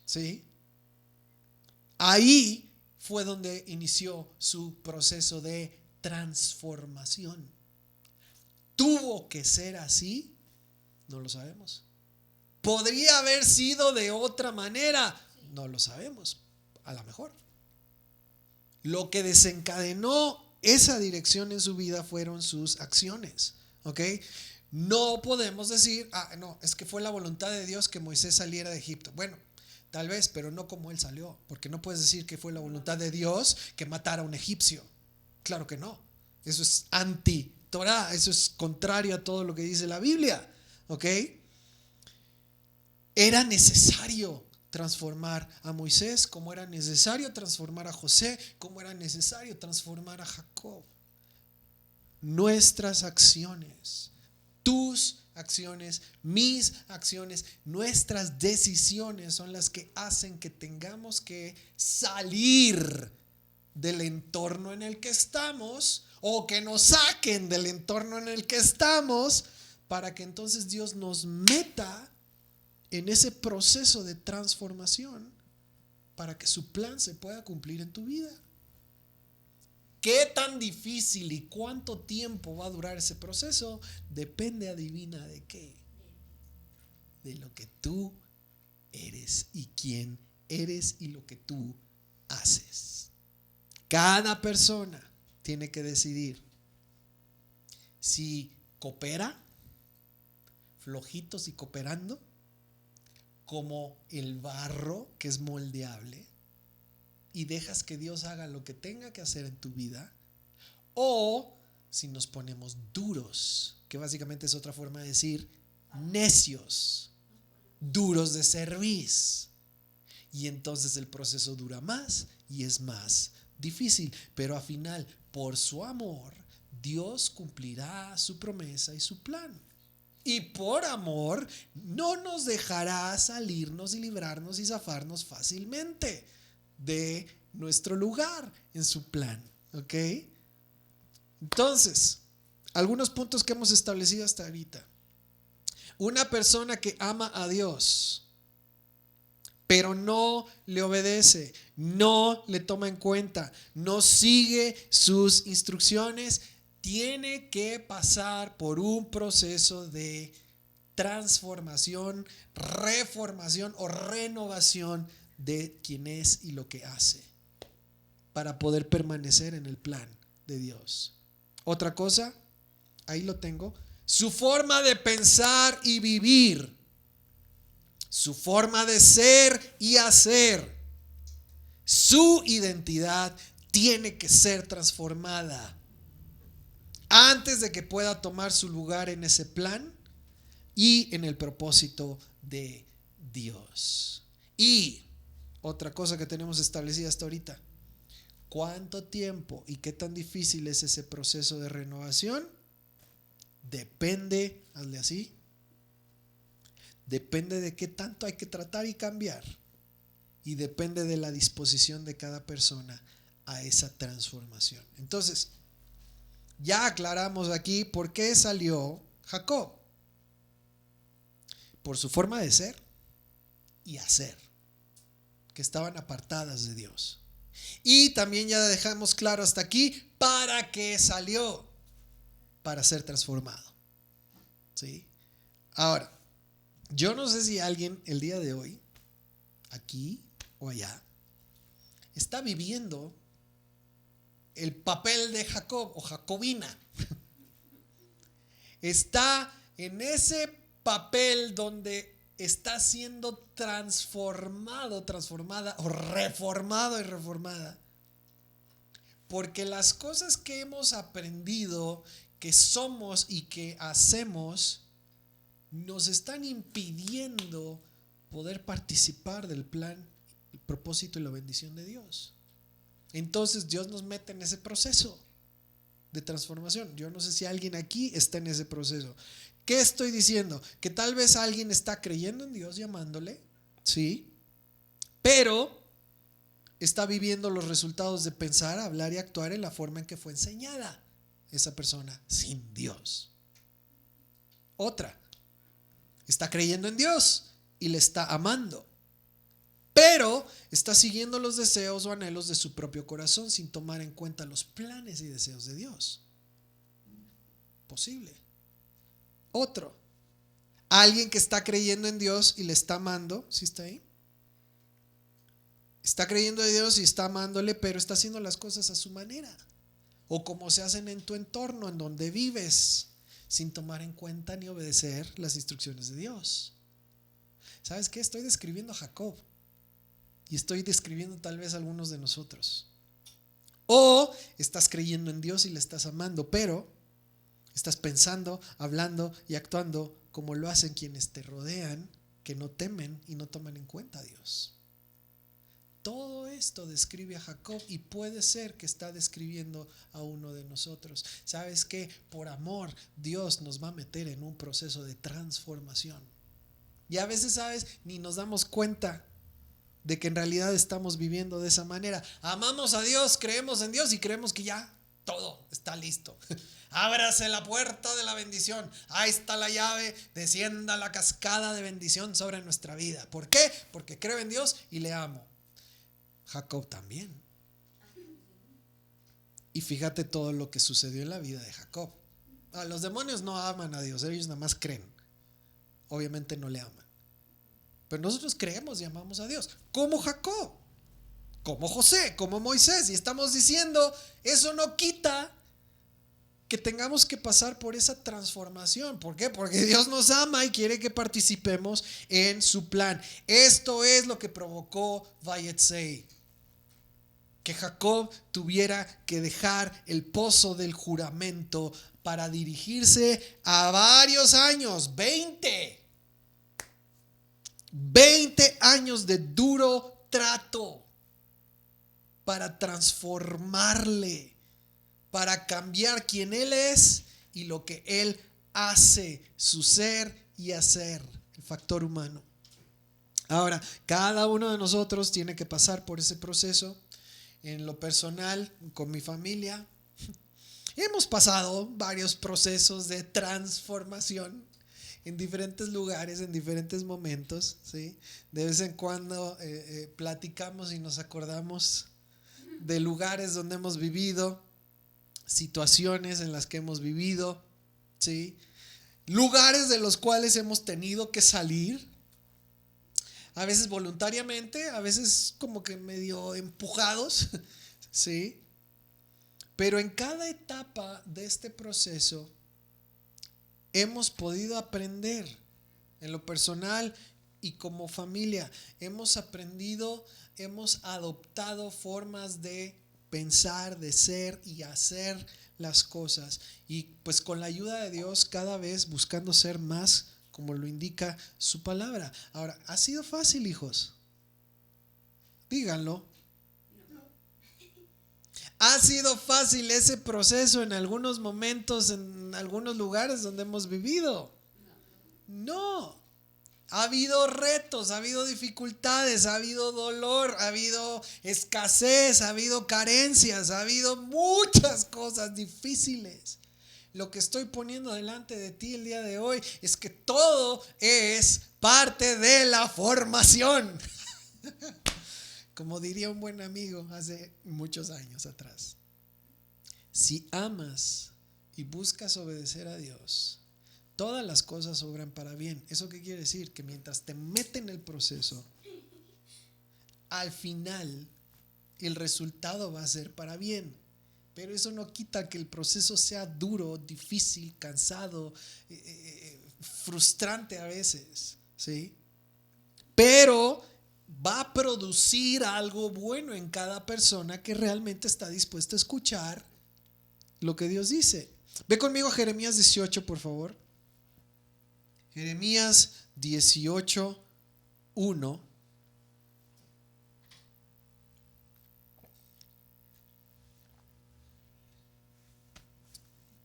¿sí? Ahí fue donde inició su proceso de transformación. ¿Tuvo que ser así? No lo sabemos. ¿Podría haber sido de otra manera? No lo sabemos, a lo mejor. Lo que desencadenó esa dirección en su vida fueron sus acciones, ¿ok? No podemos decir, no, es que fue la voluntad de Dios que Moisés saliera de Egipto. Bueno, tal vez, pero no como él salió, porque no puedes decir que fue la voluntad de Dios que matara a un egipcio. Claro que no. Eso es anti-Torah, eso es contrario a todo lo que dice la Biblia, ¿ok? Era necesario transformar a Moisés, como era necesario transformar a José, como era necesario transformar a Jacob. Nuestras acciones, tus acciones, mis acciones, nuestras decisiones son las que hacen que tengamos que salir del entorno en el que estamos, o que nos saquen del entorno en el que estamos, para que entonces Dios nos meta en ese proceso de transformación para que su plan se pueda cumplir en tu vida. ¿Qué tan difícil y cuánto tiempo va a durar ese proceso? Depende, adivina de qué. De lo que tú eres y quién eres y lo que tú haces. Cada persona tiene que decidir si coopera, flojitos y cooperando, como el barro que es moldeable, y dejas que Dios haga lo que tenga que hacer en tu vida, o si nos ponemos duros, que básicamente es otra forma de decir necios, duros de cerviz, y entonces el proceso dura más y es más difícil, pero al final, por su amor, Dios cumplirá su promesa y su plan. Y por amor no nos dejará salirnos y librarnos y zafarnos fácilmente de nuestro lugar en su plan, ¿ok? Entonces, algunos puntos que hemos establecido hasta ahorita. Una persona que ama a Dios, pero no le obedece, no le toma en cuenta, no sigue sus instrucciones, tiene que pasar por un proceso de transformación, reformación o renovación de quién es y lo que hace, para poder permanecer en el plan de Dios. Otra cosa, ahí lo tengo, su forma de pensar y vivir, su forma de ser y hacer, su identidad tiene que ser transformada antes de que pueda tomar su lugar en ese plan y en el propósito de Dios. Y otra cosa que tenemos establecida hasta ahorita, ¿cuánto tiempo y qué tan difícil es ese proceso de renovación? Depende, hazle así, depende de qué tanto hay que tratar y cambiar, y depende de la disposición de cada persona a esa transformación. Entonces, ya aclaramos aquí por qué salió Jacob. Por su forma de ser y hacer, que estaban apartadas de Dios. Y también ya dejamos claro hasta aquí para qué salió, para ser transformado, ¿sí? Ahora, yo no sé si alguien el día de hoy, aquí o allá, está viviendo el papel de Jacob o Jacobina. Está en ese papel donde está siendo transformado, transformada o reformado y reformada. Porque las cosas que hemos aprendido, que somos y que hacemos, nos están impidiendo poder participar del plan, el propósito y la bendición de Dios. Entonces Dios nos mete en ese proceso de transformación. Yo no sé si alguien aquí está en ese proceso. ¿qué estoy diciendo? Que tal vez alguien está creyendo en Dios, llamándole, sí, pero está viviendo los resultados de pensar, hablar y actuar en la forma en que fue enseñada esa persona sin Dios. Otra, está creyendo en Dios y le está amando, pero está siguiendo los deseos o anhelos de su propio corazón sin tomar en cuenta los planes y deseos de Dios. Posible. Otro, alguien que está creyendo en Dios y le está amando, ¿sí está ahí? Está creyendo en Dios y está amándole, pero está haciendo las cosas a su manera o como se hacen en tu entorno, en donde vives, sin tomar en cuenta ni obedecer las instrucciones de Dios. ¿Sabes qué? Estoy describiendo a Jacob y estoy describiendo tal vez a algunos de nosotros. O estás creyendo en Dios y le estás amando, pero estás pensando, hablando y actuando como lo hacen quienes te rodean, que no temen y no toman en cuenta a Dios. Todo esto describe a Jacob y puede ser que está describiendo a uno de nosotros. ¿Sabes qué? Por amor, Dios nos va a meter en un proceso de transformación. Y a veces, ¿sabes? Ni nos damos cuenta de que en realidad estamos viviendo de esa manera. Amamos a Dios, creemos en Dios y creemos que ya todo está listo. Ábrase la puerta de la bendición. Ahí está la llave. Descienda la cascada de bendición sobre nuestra vida. ¿Por qué? Porque creo en Dios y le amo. Jacob también. Y fíjate todo lo que sucedió en la vida de Jacob. Los demonios no aman a Dios, ellos nada más creen. Obviamente no le aman. Pero nosotros creemos y amamos a Dios. Como Jacob, como José, como Moisés. Y estamos diciendo, eso no quita que tengamos que pasar por esa transformación. ¿Por qué? Porque Dios nos ama y quiere que participemos en su plan. Esto es lo que provocó Vayetsei, que Jacob tuviera que dejar el pozo del juramento para dirigirse a varios años, 20 años de duro trato para transformarle, para cambiar quién él es y lo que él hace, su ser y hacer, el factor humano. Ahora, cada uno de nosotros tiene que pasar por ese proceso. En lo personal, con mi familia, hemos pasado varios procesos de transformación en diferentes lugares, en diferentes momentos, ¿sí? De vez en cuando platicamos y nos acordamos de lugares donde hemos vivido, situaciones en las que hemos vivido, ¿sí? Lugares de los cuales hemos tenido que salir, a veces voluntariamente, a veces como que medio empujados, ¿sí? Pero en cada etapa de este proceso hemos podido aprender en lo personal y como familia. Hemos aprendido, hemos adoptado formas de pensar, de ser y hacer las cosas. Y pues con la ayuda de Dios cada vez buscando ser más como lo indica su palabra. Ahora, ¿ha sido fácil, hijos? Díganlo. ¿Ha sido fácil ese proceso en algunos momentos, en algunos lugares donde hemos vivido? No. Ha habido retos, ha habido dificultades, ha habido dolor, ha habido escasez, ha habido carencias, ha habido muchas cosas difíciles. Lo que estoy poniendo delante de ti el día de hoy es que todo es parte de la formación. Como diría un buen amigo hace muchos años atrás. Si amas y buscas obedecer a Dios, todas las cosas obran para bien. ¿Eso qué quiere decir? Que mientras te meten en el proceso, al final el resultado va a ser para bien. Pero eso no quita que el proceso sea duro, difícil, cansado, frustrante a veces, ¿sí? Pero va a producir algo bueno en cada persona que realmente está dispuesta a escuchar lo que Dios dice. Ve conmigo a Jeremías 18, por favor. Jeremías 18, 1.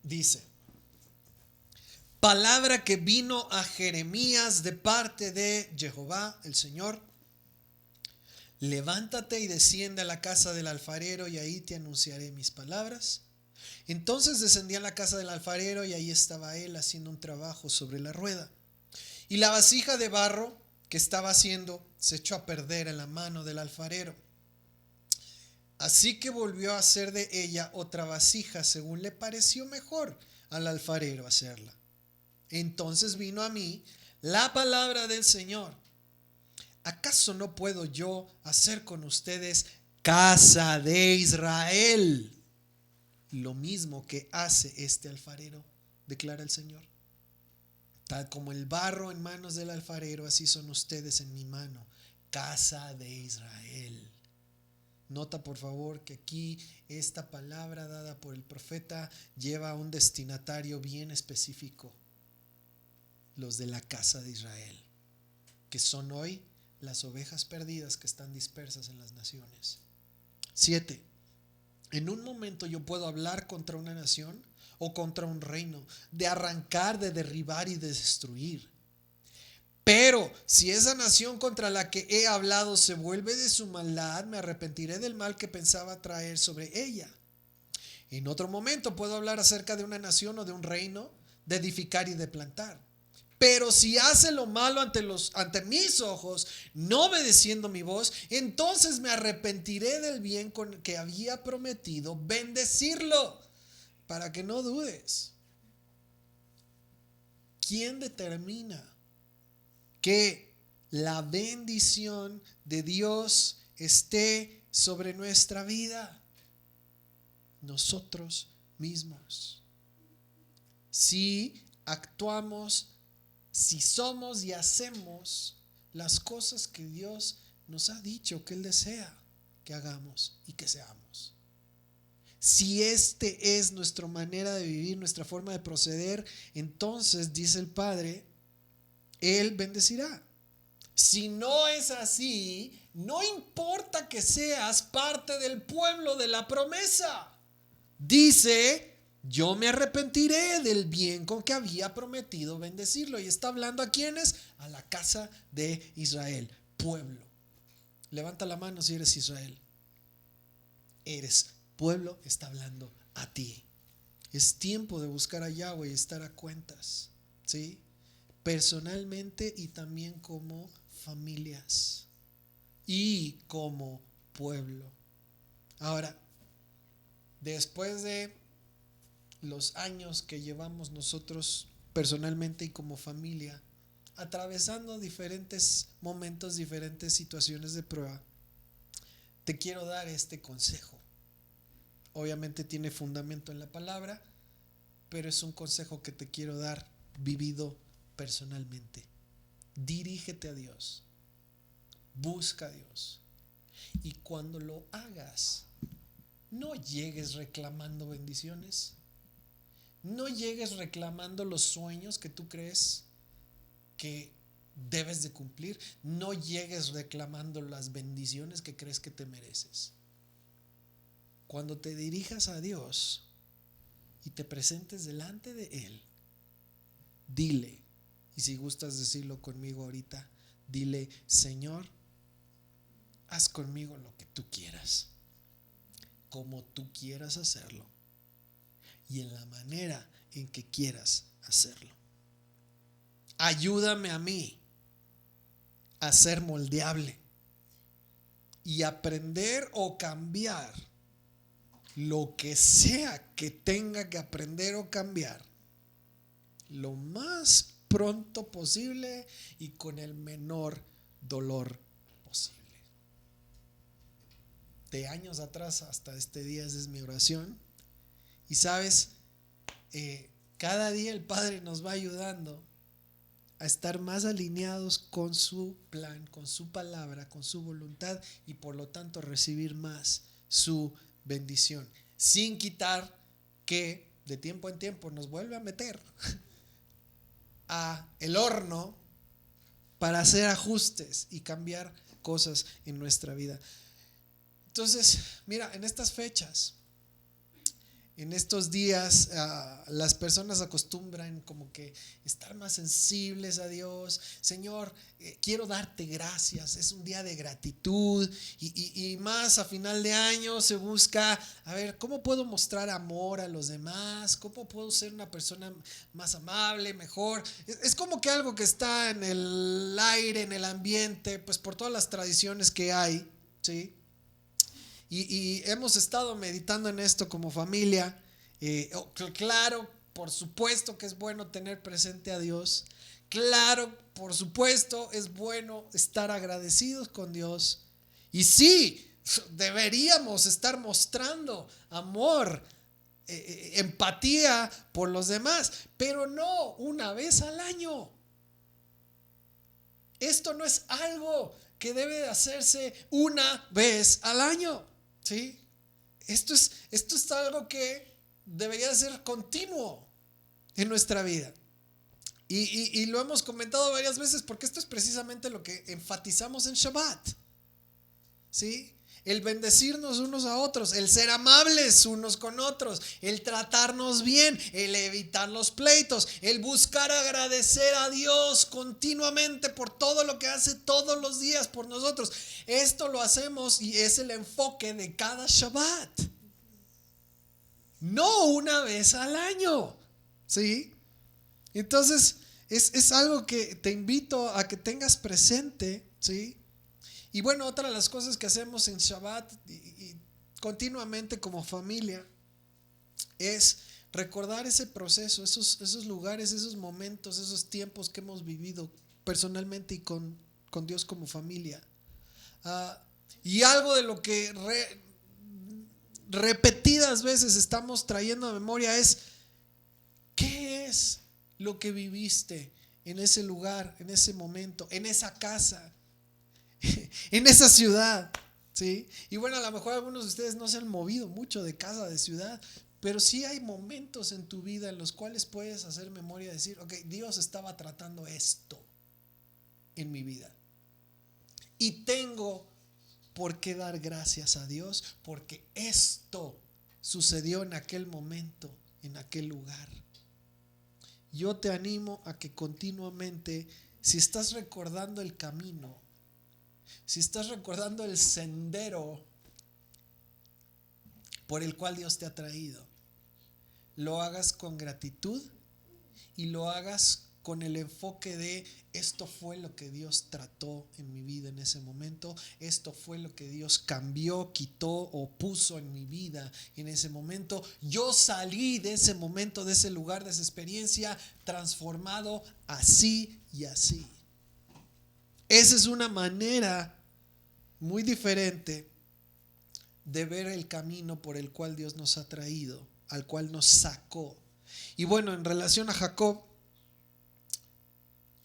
Dice: palabra que vino a Jeremías de parte de Jehová, el Señor: levántate y desciende a la casa del alfarero y ahí te anunciaré mis palabras. Entonces descendí a la casa del alfarero y ahí estaba él haciendo un trabajo sobre la rueda. Y la vasija de barro que estaba haciendo se echó a perder en la mano del alfarero. Así que volvió a hacer de ella otra vasija según le pareció mejor al alfarero hacerla. Entonces vino a mí la palabra del Señor: ¿acaso no puedo yo hacer con ustedes, casa de Israel, lo mismo que hace este alfarero? Declara el Señor. Tal como el barro en manos del alfarero, así son ustedes en mi mano, casa de Israel. Nota por favor que aquí esta palabra dada por el profeta lleva a un destinatario bien específico: los de la casa de Israel, que son hoy las ovejas perdidas que están dispersas en las naciones. 7. En un momento yo puedo hablar contra una nación o contra un reino, de arrancar, de derribar y de destruir. Pero si esa nación contra la que he hablado se vuelve de su maldad, me arrepentiré del mal que pensaba traer sobre ella. En otro momento puedo hablar acerca de una nación o de un reino, de edificar y de plantar. Pero si hace lo malo ante mis ojos, no obedeciendo mi voz, entonces me arrepentiré del bien con que había prometido bendecirlo, para que no dudes. ¿Quién determina que la bendición de Dios esté sobre nuestra vida? Nosotros mismos. Si actuamos, si somos y hacemos las cosas que Dios nos ha dicho que Él desea que hagamos y que seamos. Si este es nuestra manera de vivir, nuestra forma de proceder, entonces, dice el Padre, Él bendecirá. Si no es así, no importa que seas parte del pueblo de la promesa. Dice: yo me arrepentiré del bien con que había prometido bendecirlo. Y está hablando ¿a quiénes? A la casa de Israel, pueblo. Levanta la mano si eres Israel. Eres pueblo, está hablando a ti. Es tiempo de buscar a Yahweh y estar a cuentas, ¿sí? Personalmente y también como familias y como pueblo. Ahora, después de los años que llevamos nosotros personalmente y como familia, atravesando diferentes momentos, diferentes situaciones de prueba, te quiero dar este consejo. Obviamente tiene fundamento en la palabra, pero es un consejo que te quiero dar vivido personalmente. Dirígete a Dios, busca a Dios, y cuando lo hagas, no llegues reclamando bendiciones, no llegues reclamando los sueños que tú crees que debes de cumplir, no llegues reclamando las bendiciones que crees que te mereces. Cuando te dirijas a Dios y te presentes delante de Él, dile, y si gustas decirlo conmigo ahorita, dile: Señor, haz conmigo lo que tú quieras, como tú quieras hacerlo y en la manera en que quieras hacerlo. Ayúdame a mí a ser moldeable y aprender o cambiar lo que sea que tenga que aprender o cambiar lo más pronto posible y con el menor dolor posible. De años atrás hasta este día esa es mi oración. Y sabes, cada día el Padre nos va ayudando a estar más alineados con su plan, con su palabra, con su voluntad, y por lo tanto recibir más su bendición, sin quitar que de tiempo en tiempo nos vuelve a meter a el horno para hacer ajustes y cambiar cosas en nuestra vida. Entonces, mira, en estas fechas En estos días las personas acostumbran como que estar más sensibles a Dios. Señor, quiero darte gracias. Es un día de gratitud y más a final de año se busca, a ver, ¿cómo puedo mostrar amor a los demás? ¿Cómo puedo ser una persona más amable, mejor? Es como que algo que está en el aire, en el ambiente, pues por todas las tradiciones que hay, ¿sí? Y hemos estado meditando en esto como familia. Claro, por supuesto que es bueno tener presente a Dios. Claro, por supuesto es bueno estar agradecidos con Dios. Y sí, deberíamos estar mostrando amor, empatía por los demás, pero no una vez al año. Esto no es algo que debe de hacerse una vez al año. ¿Sí? Esto es algo que debería ser continuo en nuestra vida. Y lo hemos comentado varias veces porque esto es precisamente lo que enfatizamos en Shabbat. ¿Sí? El bendecirnos unos a otros, el ser amables unos con otros, el tratarnos bien, el evitar los pleitos, el buscar agradecer a Dios continuamente por todo lo que hace todos los días por nosotros. Esto lo hacemos y es el enfoque de cada Shabbat. No una vez al año. ¿Sí? Entonces es algo que te invito a que tengas presente. ¿Sí? Y bueno, otra de las cosas que hacemos en Shabbat y continuamente como familia es recordar ese proceso, esos lugares, esos momentos, esos tiempos que hemos vivido personalmente y con Dios como familia. Y algo de lo que repetidas veces estamos trayendo a memoria es ¿qué es lo que viviste en ese lugar, en ese momento, en esa casa? En esa ciudad, ¿sí? Y bueno, a lo mejor algunos de ustedes no se han movido mucho de casa, de ciudad, pero sí hay momentos en tu vida en los cuales puedes hacer memoria y decir, ok, Dios estaba tratando esto en mi vida. Y tengo por qué dar gracias a Dios porque esto sucedió en aquel momento, en aquel lugar. Yo te animo a que continuamente, si estás recordando el camino, si estás recordando el sendero por el cual Dios te ha traído, lo hagas con gratitud y lo hagas con el enfoque de esto fue lo que Dios trató en mi vida en ese momento, esto fue lo que Dios cambió, quitó o puso en mi vida en ese momento. Yo salí de ese momento, de ese lugar, de esa experiencia transformado así y así. Esa es una manera muy diferente de ver el camino por el cual Dios nos ha traído, al cual nos sacó. Y bueno, en relación a Jacob,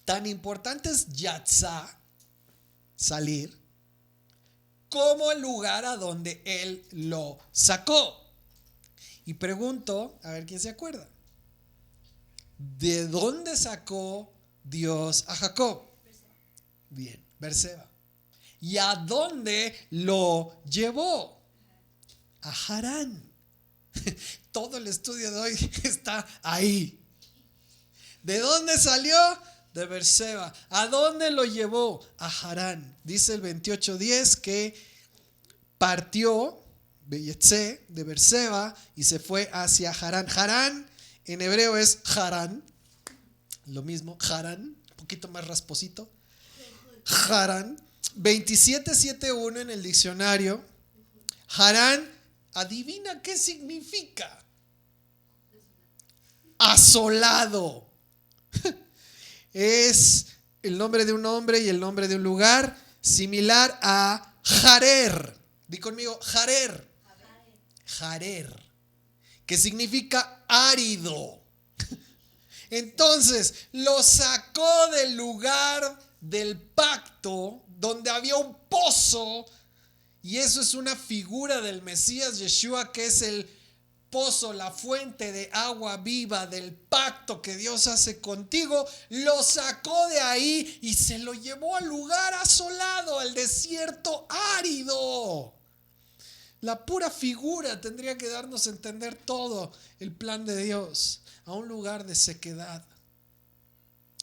tan importante es Yatzá, salir, como el lugar a donde él lo sacó. Y pregunto, a ver quién se acuerda, ¿de dónde sacó Dios a Jacob? Bien, Berseba. ¿Y a dónde lo llevó? A Harán. Todo el estudio de hoy está ahí. ¿De dónde salió? De Berseba. ¿A dónde lo llevó? A Harán. Dice el 28:10 que partió de Berseba y se fue hacia Harán. Harán en hebreo es Harán. Lo mismo, Harán, un poquito más rasposito. Harán. 27.7.1 en el diccionario. Harán, adivina qué significa. Asolado. Es el nombre de un hombre y el nombre de un lugar similar a Jarer. Di conmigo, Jarer. Jarer, que significa árido. Entonces, lo sacó del lugar del pacto donde había un pozo, y eso es una figura del Mesías Yeshua, que es el pozo, la fuente de agua viva del pacto que Dios hace contigo. Lo sacó de ahí y se lo llevó al lugar asolado, al desierto árido. La pura figura tendría que darnos a entender todo el plan de Dios. A un lugar de sequedad.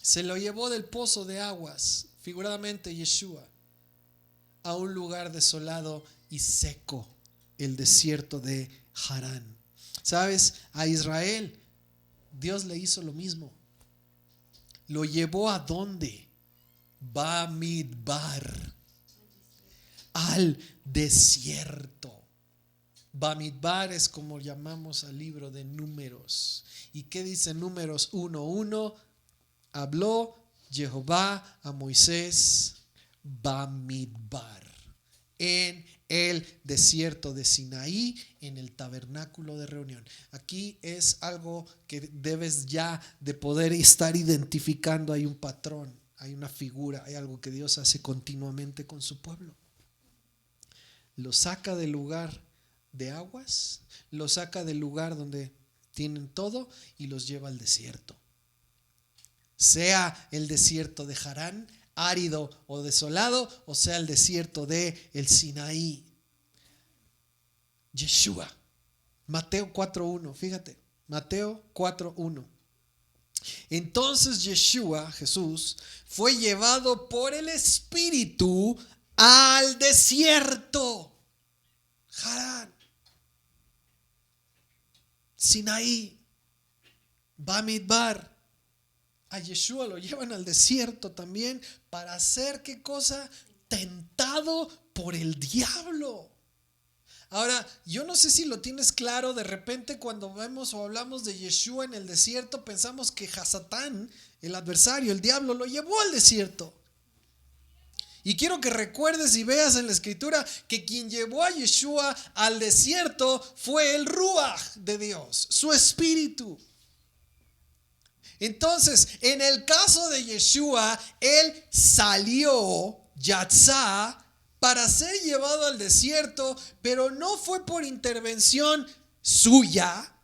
Se lo llevó del pozo de aguas, figuradamente Yeshua, a un lugar desolado y seco, el desierto de Harán. ¿Sabes? A Israel Dios le hizo lo mismo. Lo llevó ¿a dónde? Bamidbar, al desierto. Bamidbar es como llamamos al libro de Números. ¿Y qué dice Números 1:1? Habló Jehová a Moisés Bamidbar, en el desierto de Sinaí, en el tabernáculo de reunión. Aquí es algo que debes ya de poder estar identificando. Hay un patrón, hay una figura, hay algo que Dios hace continuamente con su pueblo. Lo saca del lugar de aguas, lo saca del lugar donde tienen todo y los lleva al desierto. Sea el desierto de Harán, árido o desolado, o sea el desierto de el Sinaí. Yeshua, Mateo 4:1, fíjate, Mateo 4:1. Entonces Yeshua, Jesús, fue llevado por el Espíritu al desierto. Harán, Sinaí, Bamidbar. A Yeshua lo llevan al desierto también para hacer ¿qué cosa? Tentado por el diablo. Ahora, yo no sé si lo tienes claro. De repente cuando vemos o hablamos de Yeshua en el desierto, pensamos que Hasatán, el adversario, el diablo, lo llevó al desierto. Y quiero que recuerdes y veas en la escritura que quien llevó a Yeshua al desierto fue el Ruach de Dios, su espíritu. Entonces, en el caso de Yeshua, él salió, Yatzá, para ser llevado al desierto, pero no fue por intervención suya,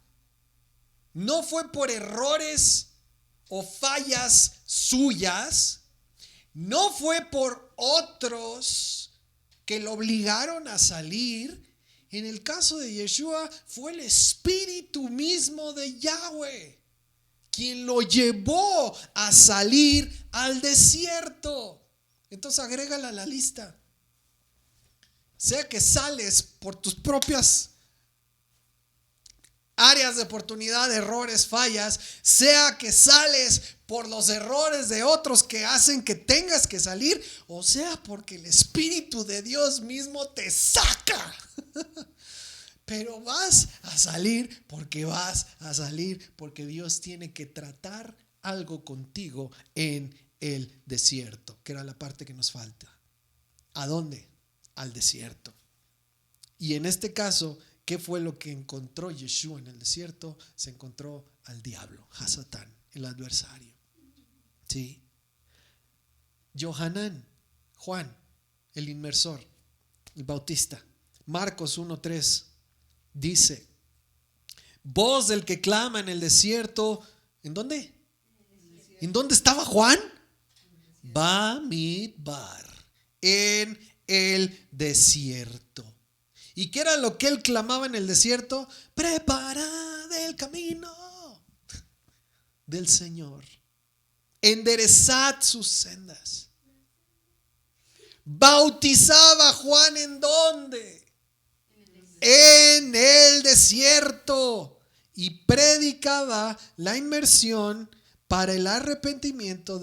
no fue por errores o fallas suyas, no fue por otros que lo obligaron a salir. En el caso de Yeshua, fue el espíritu mismo de Yahweh quien lo llevó a salir al desierto. Entonces agrégala a la lista. Sea que sales por tus propias áreas de oportunidad, errores, fallas, sea que sales por los errores de otros que hacen que tengas que salir, o sea porque el Espíritu de Dios mismo te saca. Pero vas a salir porque Dios tiene que tratar algo contigo en el desierto, que era la parte que nos falta. ¿A dónde? Al desierto. Y en este caso, ¿qué fue lo que encontró Yeshua en el desierto? Se encontró al diablo, Hasatán, el adversario. ¿Sí? Yohanan, Juan, el inmersor, el bautista. Marcos 1:3 dice: voz del que clama en el desierto. ¿En dónde? ¿En dónde estaba Juan? Bamidbar, en el desierto. ¿Y qué era lo que él clamaba en el desierto? Preparad el camino del Señor, enderezad sus sendas. Bautizaba Juan ¿en dónde? En el desierto. Y predicaba la inmersión para el arrepentimiento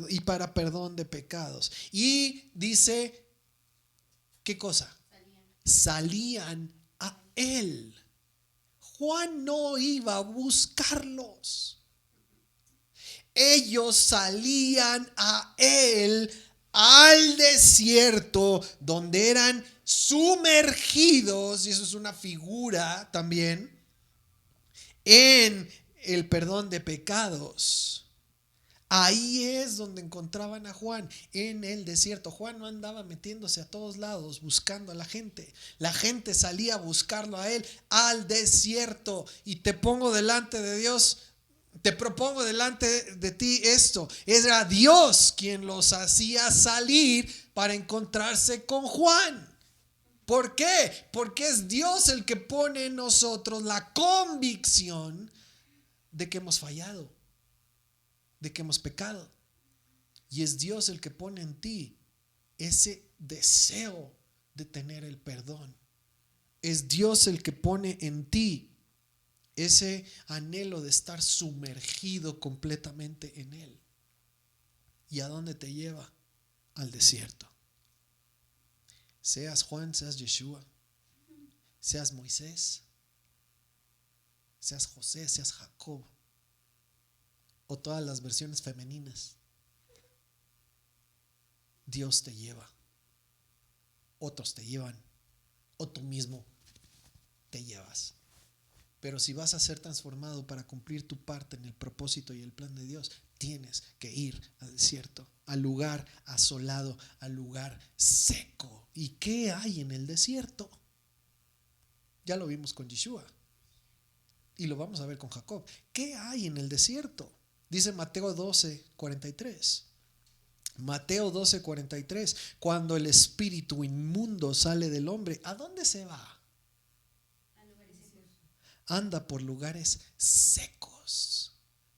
y para perdón de pecados. Y dice, ¿qué cosa? Salían a él. Juan no iba a buscarlos. Ellos salían a él al desierto, donde eran sumergidos, y eso es una figura también, en el perdón de pecados. Ahí es donde encontraban a Juan, en el desierto. Juan no andaba metiéndose a todos lados buscando a la gente. La gente salía a buscarlo a él al desierto. Y te pongo delante de Dios, te propongo delante de ti esto. Era Dios quien los hacía salir para encontrarse con Juan. ¿Por qué? Porque es Dios el que pone en nosotros la convicción de que hemos fallado, de que hemos pecado. Y es Dios el que pone en ti ese deseo de tener el perdón. Es Dios el que pone en ti ese anhelo de estar sumergido completamente en Él. ¿Y a dónde te lleva? Al desierto. Seas Juan, seas Yeshua, seas Moisés, seas José, seas Jacob, o todas las versiones femeninas, Dios te lleva. Otros te llevan, o tú mismo te llevas. Pero si vas a ser transformado para cumplir tu parte en el propósito y el plan de Dios, tienes que ir al desierto, al lugar asolado, al lugar seco. ¿Y qué hay en el desierto? Ya lo vimos con Yeshua y lo vamos a ver con Jacob. ¿Qué hay en el desierto? Dice Mateo 12:43. Mateo 12:43. Cuando el espíritu inmundo sale del hombre, ¿a dónde se va? Anda por lugares secos,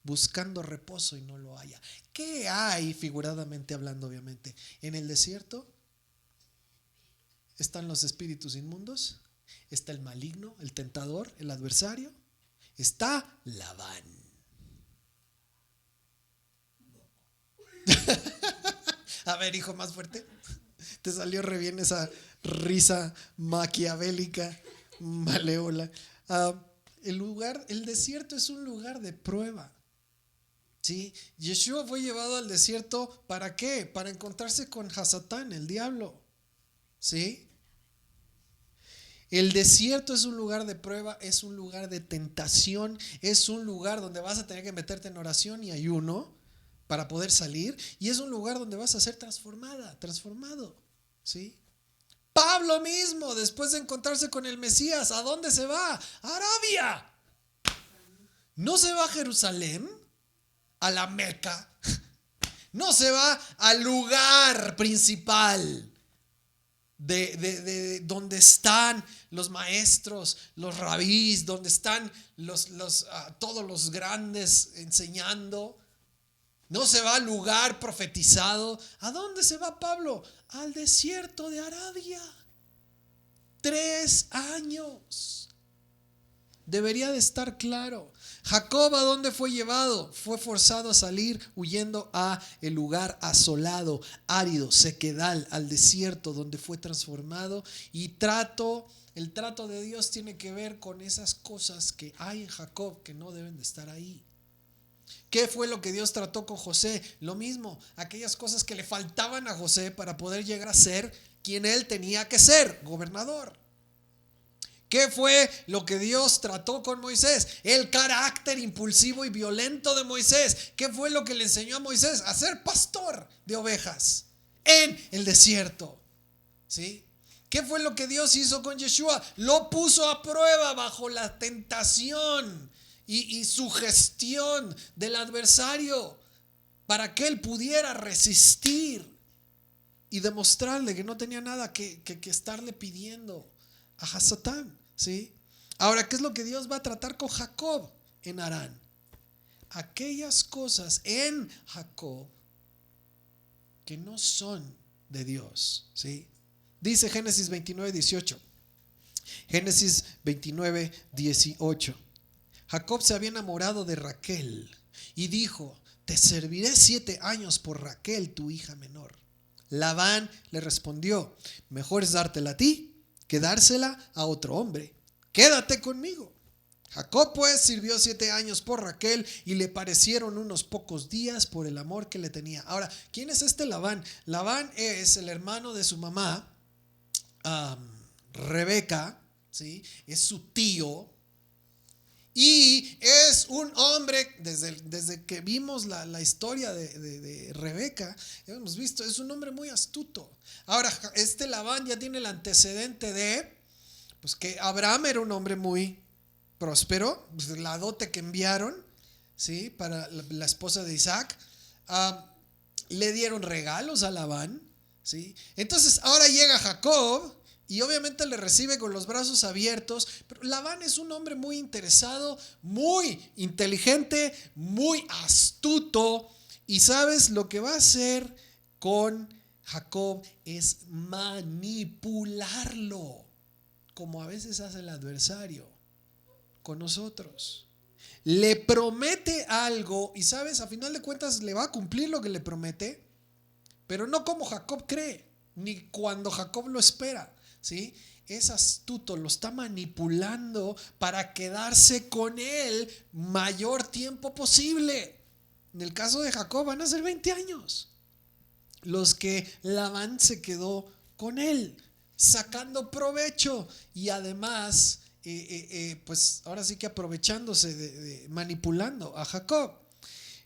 buscando reposo y no lo halla. ¿Qué hay, figuradamente hablando, obviamente? En el desierto están los espíritus inmundos, está el maligno, el tentador, el adversario, está Labán. A ver, hijo, más fuerte. Te salió re bien esa risa maquiavélica, malévola. El desierto es un lugar de prueba. ¿Sí? Yeshua fue llevado al desierto, ¿para qué? Para encontrarse con Hasatán, el diablo. ¿Sí? El desierto es un lugar de prueba, es un lugar de tentación, es un lugar donde vas a tener que meterte en oración y ayuno para poder salir, y es un lugar donde vas a ser transformado. ¿Sí? Pablo mismo, después de encontrarse con el Mesías, ¿a dónde se va? A Arabia. No se va a Jerusalén, a la Meca. No se va al lugar principal de donde están los maestros, los rabís, donde están todos los grandes enseñando. No se va al lugar profetizado. ¿A dónde se va Pablo? Al desierto de Arabia. 3 años. Debería de estar claro. Jacob, ¿a dónde fue llevado? Fue forzado a salir huyendo a el lugar asolado, árido, sequedal, al desierto donde fue transformado. Y el trato de Dios tiene que ver con esas cosas que hay en Jacob que no deben de estar ahí. ¿Qué fue lo que Dios trató con José? Lo mismo, aquellas cosas que le faltaban a José para poder llegar a ser quien él tenía que ser, gobernador. ¿Qué fue lo que Dios trató con Moisés? El carácter impulsivo y violento de Moisés. ¿Qué fue lo que le enseñó a Moisés? A ser pastor de ovejas en el desierto. ¿Sí? ¿Qué fue lo que Dios hizo con Yeshua? Lo puso a prueba bajo la tentación y sugestión del adversario para que él pudiera resistir y demostrarle que no tenía nada que estarle pidiendo a Hasatán. ¿Sí? Ahora, ¿qué es lo que Dios va a tratar con Jacob en Harán? Aquellas cosas en Jacob que no son de Dios. ¿Sí? Dice Génesis 29:18. Génesis 29:18. Jacob se había enamorado de Raquel y dijo: te serviré 7 años por Raquel, tu hija menor. Labán le respondió: mejor es dártela a ti que dársela a otro hombre. Quédate conmigo. Jacob pues sirvió 7 años por Raquel y le parecieron unos pocos días por el amor que le tenía. Ahora, ¿quién es este Labán? Labán es el hermano de su mamá, Rebeca, ¿sí? Es su tío. Y es un hombre, desde que vimos la historia de Rebeca, hemos visto, es un hombre muy astuto. Ahora, este Labán ya tiene el antecedente de, pues que Abraham era un hombre muy próspero, pues la dote que enviaron, ¿sí? Para la esposa de Isaac, le dieron regalos a Labán, ¿sí? Entonces ahora llega Jacob Y obviamente le recibe con los brazos abiertos. Pero Labán es un hombre muy interesado, muy inteligente, muy astuto. Y sabes, lo que va a hacer con Jacob es manipularlo, como a veces hace el adversario con nosotros. Le promete algo y sabes, a final de cuentas le va a cumplir lo que le promete, pero no como Jacob cree, ni cuando Jacob lo espera, ¿sí? Es astuto, lo está manipulando para quedarse con él mayor tiempo posible. En el caso de Jacob van a ser 20 años los que Labán se quedó con él, sacando provecho y además pues ahora sí que aprovechándose manipulando a Jacob.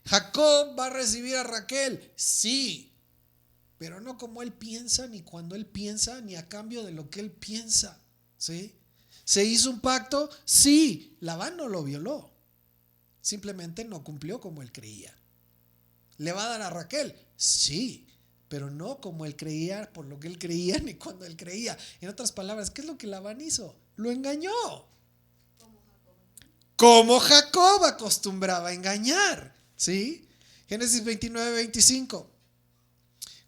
Jacob va a recibir a Raquel, sí, pero no como él piensa, ni cuando él piensa, ni a cambio de lo que él piensa, ¿sí? ¿Se hizo un pacto? Sí. Labán no lo violó, simplemente no cumplió como él creía. ¿Le va a dar a Raquel? Sí, pero no como él creía, por lo que él creía, ni cuando él creía. En otras palabras, ¿qué es lo que Labán hizo? Lo engañó. Como Jacob acostumbraba a engañar, ¿sí? Génesis 29-25.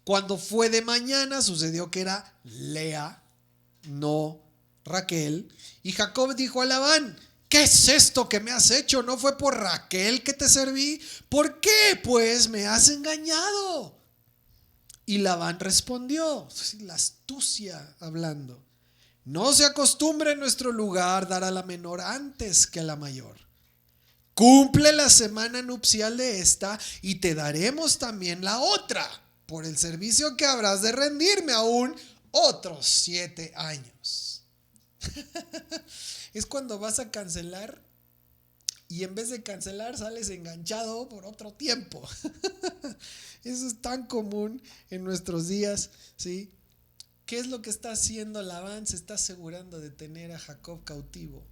Cuando fue de mañana, sucedió que era Lea, no Raquel. Y Jacob dijo a Labán: ¿qué es esto que me has hecho? ¿No fue por Raquel que te serví? ¿Por qué, pues, me has engañado? Y Labán respondió, la astucia hablando: no se acostumbra en nuestro lugar dar a la menor antes que a la mayor. Cumple la semana nupcial de esta y te daremos también la otra, por el servicio que habrás de rendirme aún otros 7 años. Es cuando vas a cancelar y en vez de cancelar sales enganchado por otro tiempo. Eso es tan común en nuestros días, ¿sí? ¿Qué es lo que está haciendo Labán? Se está asegurando de tener a Jacob cautivo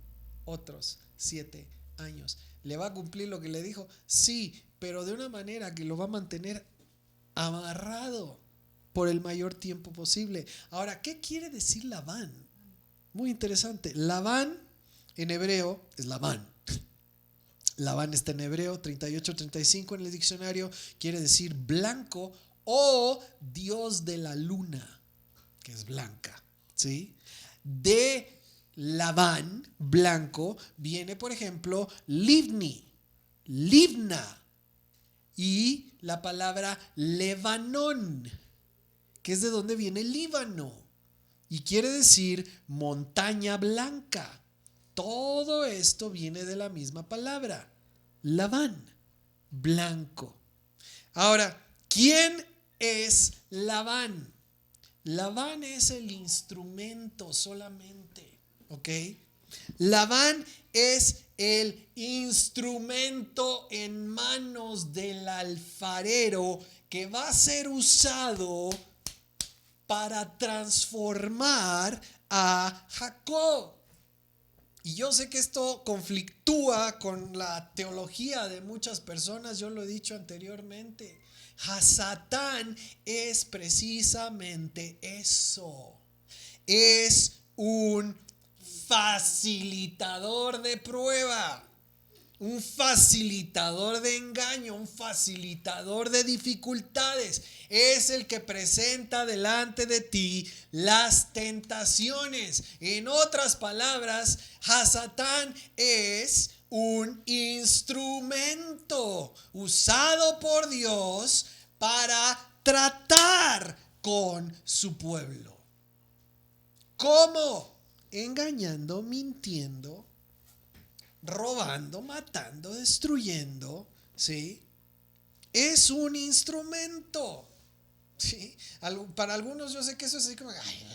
otros 7 años. ¿Le va a cumplir lo que le dijo? Sí, pero de una manera que lo va a mantener amarrado por el mayor tiempo posible. Ahora, ¿qué quiere decir Labán? Muy interesante. Labán en hebreo es Labán. Labán está en hebreo 38-35 en el diccionario, quiere decir blanco o Dios de la luna, que es blanca, ¿sí? De Labán, blanco, viene por ejemplo Livni, Livna, y la palabra Lebanón, que es de donde viene Líbano, y quiere decir montaña blanca. Todo esto viene de la misma palabra, Labán, blanco. Ahora, ¿quién es Labán? Labán es el instrumento solamente, ¿ok? Labán es el instrumento en manos del alfarero que va a ser usado para transformar a Jacob. Y yo sé que esto conflictúa con la teología de muchas personas, yo lo he dicho anteriormente. Hasatán es precisamente eso. Es un facilitador de prueba, un facilitador de engaño, un facilitador de dificultades. Es el que presenta delante de ti las tentaciones. En otras palabras, Hasatán es un instrumento usado por Dios para tratar con su pueblo. ¿Cómo? Engañando, mintiendo, robando, matando, destruyendo, ¿sí? Es un instrumento, ¿sí? Para algunos yo sé que eso es así como, ay,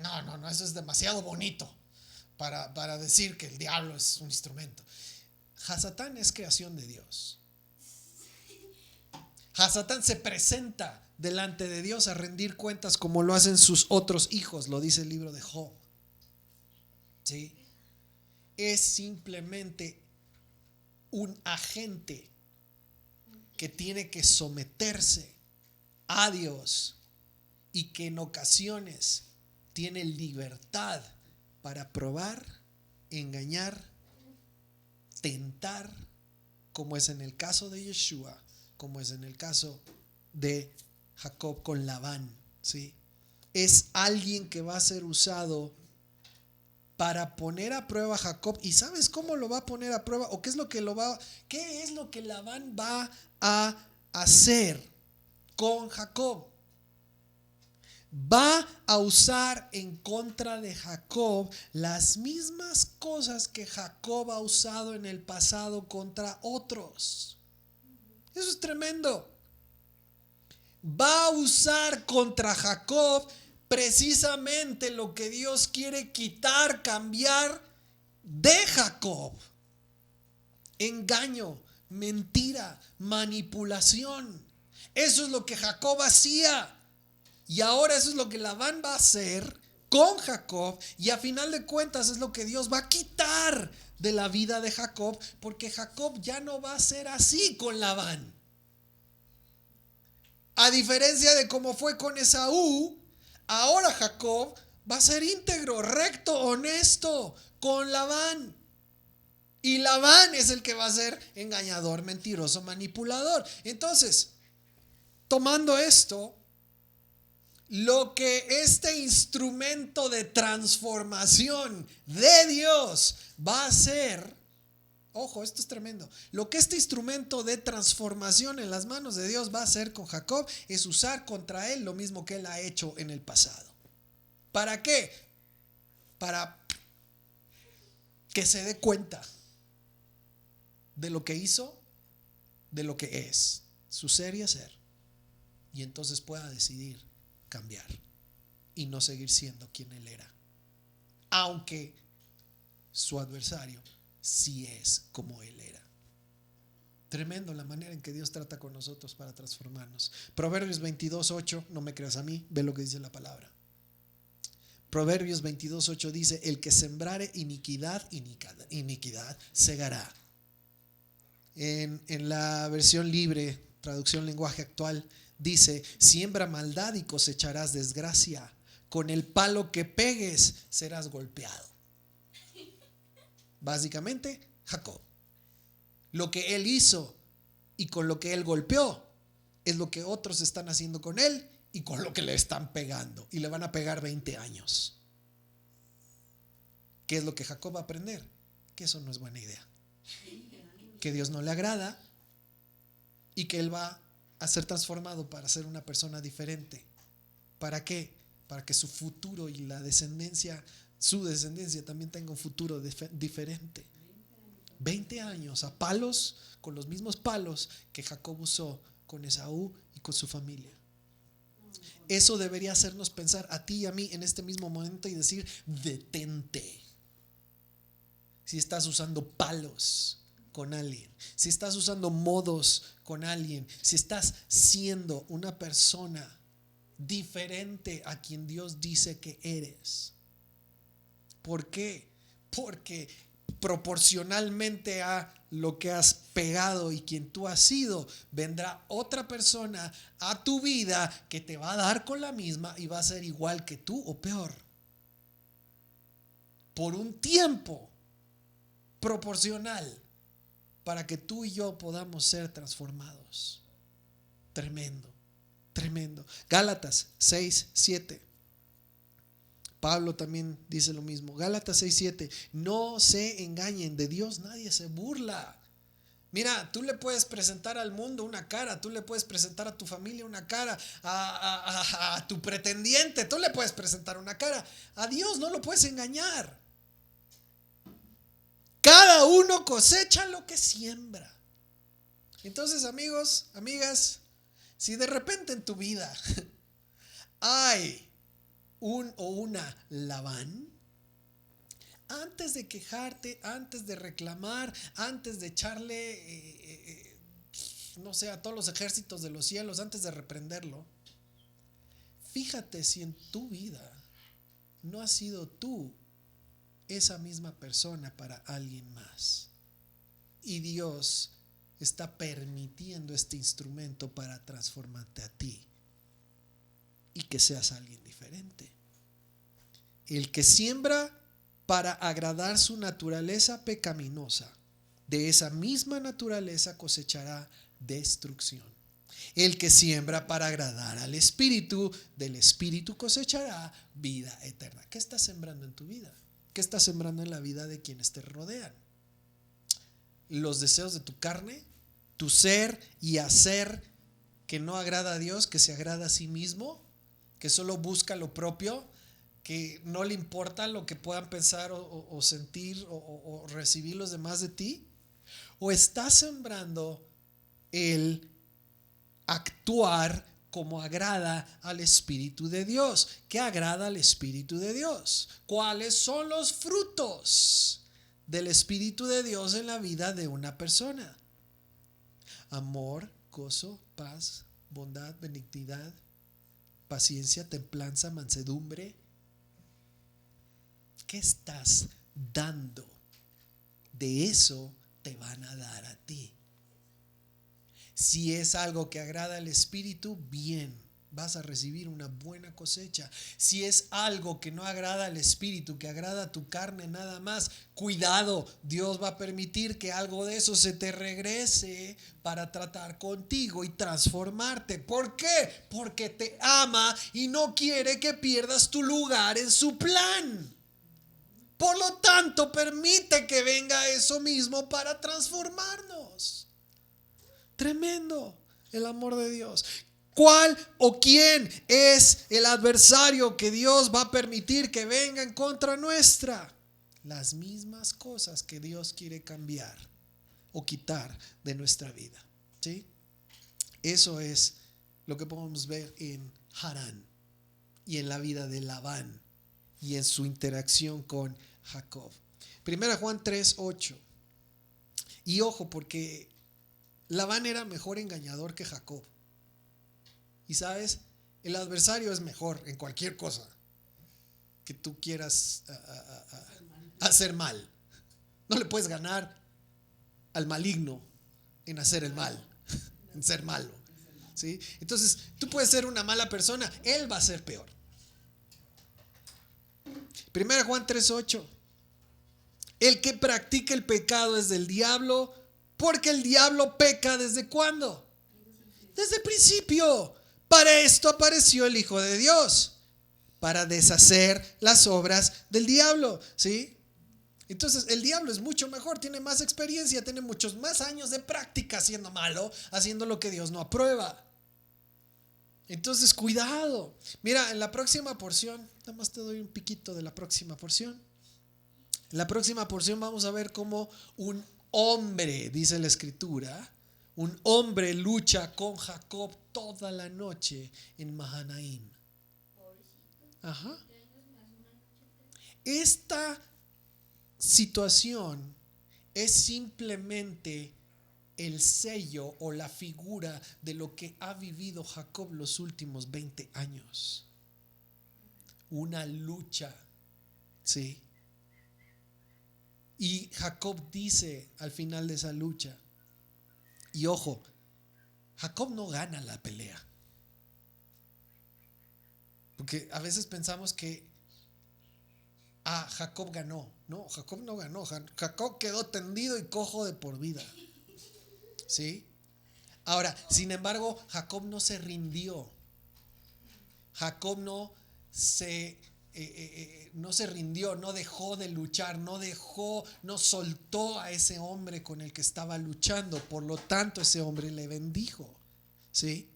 no, eso es demasiado bonito para decir que el diablo es un instrumento. Hasatán es creación de Dios. Hasatán se presenta delante de Dios a rendir cuentas como lo hacen sus otros hijos, lo dice el libro de Job, ¿sí? Es simplemente un agente que tiene que someterse a Dios y que en ocasiones tiene libertad para probar, engañar, tentar, como es en el caso de Yeshua, como es en el caso de Jacob con Labán, ¿sí? Es alguien que va a ser usado para poner a prueba a Jacob. ¿Y sabes cómo lo va a poner a prueba? ¿O qué es lo que Labán va a hacer con Jacob? Va a usar en contra de Jacob las mismas cosas que Jacob ha usado en el pasado contra otros. Eso es tremendo. Va a usar contra Jacob precisamente lo que Dios quiere quitar, cambiar de Jacob: engaño, mentira, manipulación. Eso es lo que Jacob hacía. Y ahora eso es lo que Labán va a hacer con Jacob. Y a final de cuentas es lo que Dios va a quitar de la vida de Jacob, porque Jacob ya no va a ser así con Labán. A diferencia de cómo fue con Esaú, ahora Jacob va a ser íntegro, recto, honesto con Labán. Y Labán es el que va a ser engañador, mentiroso, manipulador. Entonces, tomando esto, lo que este instrumento de transformación de Dios va a hacer, ojo, esto es tremendo, lo que este instrumento de transformación en las manos de Dios va a hacer con Jacob es usar contra él lo mismo que él ha hecho en el pasado. ¿Para qué? Para que se dé cuenta de lo que hizo, de lo que es, su ser y hacer, y entonces pueda decidir cambiar y no seguir siendo quien él era, aunque su adversario sí es como él era. Tremendo la manera en que Dios trata con nosotros para transformarnos. Proverbios 22:8, no me creas a mí, ve lo que dice la palabra. Proverbios 22:8 dice: el que sembrare iniquidad segará. En la versión libre, traducción lenguaje actual, dice: siembra maldad y cosecharás desgracia. Con el palo que pegues serás golpeado. Básicamente, Jacob, lo que él hizo y con lo que él golpeó es lo que otros están haciendo con él y con lo que le están pegando. Y le van a pegar 20 años. ¿Qué es lo que Jacob va a aprender? Que eso no es buena idea. Que Dios no le agrada y que él va a ser transformado para ser una persona diferente. ¿Para qué? Para que su futuro y su descendencia también tenga un futuro diferente. 20 años a palos, con los mismos palos que Jacob usó con Esaú y con su familia. Eso debería hacernos pensar a ti y a mí en este mismo momento y decir: detente. Si estás usando palos con alguien, si estás usando modos con alguien, si estás siendo una persona diferente a quien Dios dice que eres. ¿Por qué? Porque proporcionalmente a lo que has pegado y quien tú has sido, vendrá otra persona a tu vida que te va a dar con la misma y va a ser igual que tú o peor. Por un tiempo proporcional, para que tú y yo podamos ser transformados. Tremendo, tremendo. Gálatas 6:7. Pablo también dice lo mismo. Gálatas 6:7. No se engañen, de Dios nadie se burla. Mira, tú le puedes presentar al mundo una cara, tú le puedes presentar a tu familia una cara, a tu pretendiente, tú le puedes presentar una cara. A Dios no lo puedes engañar. Cada uno cosecha lo que siembra. Entonces, amigos, amigas, si de repente en tu vida hay un o una Labán, antes de quejarte, antes de reclamar, antes de echarle, no sé, a todos los ejércitos de los cielos, antes de reprenderlo, fíjate si en tu vida no has sido tú esa misma persona para alguien más. Y Dios está permitiendo este instrumento para transformarte a ti y que seas alguien diferente. El que siembra para agradar su naturaleza pecaminosa, de esa misma naturaleza cosechará destrucción. El que siembra para agradar al Espíritu, del Espíritu cosechará vida eterna. ¿Qué estás sembrando en tu vida? ¿Qué estás sembrando en la vida de quienes te rodean? ¿Los deseos de tu carne? ¿Tu ser y hacer que no agrada a Dios, que se agrada a sí mismo? ¿Que solo busca lo propio? ¿Que no le importa lo que puedan pensar o sentir o recibir los demás de ti? ¿O estás sembrando el actuar como agrada al Espíritu de Dios? ¿Qué agrada al Espíritu de Dios? ¿Cuáles son los frutos del Espíritu de Dios en la vida de una persona? Amor, gozo, paz, bondad, benignidad, paciencia, templanza, mansedumbre. ¿Qué estás dando? De eso te van a dar a ti. Si es algo que agrada al Espíritu, bien, vas a recibir una buena cosecha. Si es algo que no agrada al Espíritu, que agrada a tu carne nada más, cuidado, Dios va a permitir que algo de eso se te regrese para tratar contigo y transformarte. ¿Por qué? Porque te ama y no quiere que pierdas tu lugar en su plan. Por lo tanto, permite que venga eso mismo para transformarnos. Tremendo el amor de Dios. ¿Cuál o quién es el adversario que Dios va a permitir que venga en contra nuestra? Las mismas cosas que Dios quiere cambiar o quitar de nuestra vida. ¿Sí? Eso es lo que podemos ver en Harán y en la vida de Labán y en su interacción con Jacob. Primera Juan 3:8. Y ojo, porque Labán era mejor engañador que Jacob. Y sabes, el adversario es mejor en cualquier cosa que tú quieras hacer mal. No le puedes ganar al maligno en hacer el mal, en ser malo. ¿Sí? Entonces, tú puedes ser una mala persona, él va a ser peor. Primera Juan 3:8. El que practica el pecado es del diablo, porque el diablo peca ¿desde cuándo? Desde el principio. Para esto apareció el Hijo de Dios, para deshacer las obras del diablo. ¿Sí? Entonces el diablo es mucho mejor, tiene más experiencia, tiene muchos más años de práctica siendo malo, haciendo lo que Dios no aprueba. Entonces cuidado. Mira, en la próxima porción, nada más te doy un piquito de la próxima porción. En la próxima porción vamos a ver cómo un hombre, dice la Escritura, un hombre lucha con Jacob toda la noche en Mahanaim. Ajá. Esta situación es simplemente el sello o la figura de lo que ha vivido Jacob los últimos 20 años. Una lucha, ¿sí? Y Jacob dice al final de esa lucha, y ojo, Jacob no gana la pelea. Porque a veces pensamos que Jacob ganó. No, Jacob no ganó. Jacob quedó tendido y cojo de por vida. ¿Sí? Ahora, sin embargo, Jacob no se rindió. Jacob no se rindió, no dejó de luchar, no soltó a ese hombre con el que estaba luchando. Por lo tanto, ese hombre le bendijo. ¿Sí?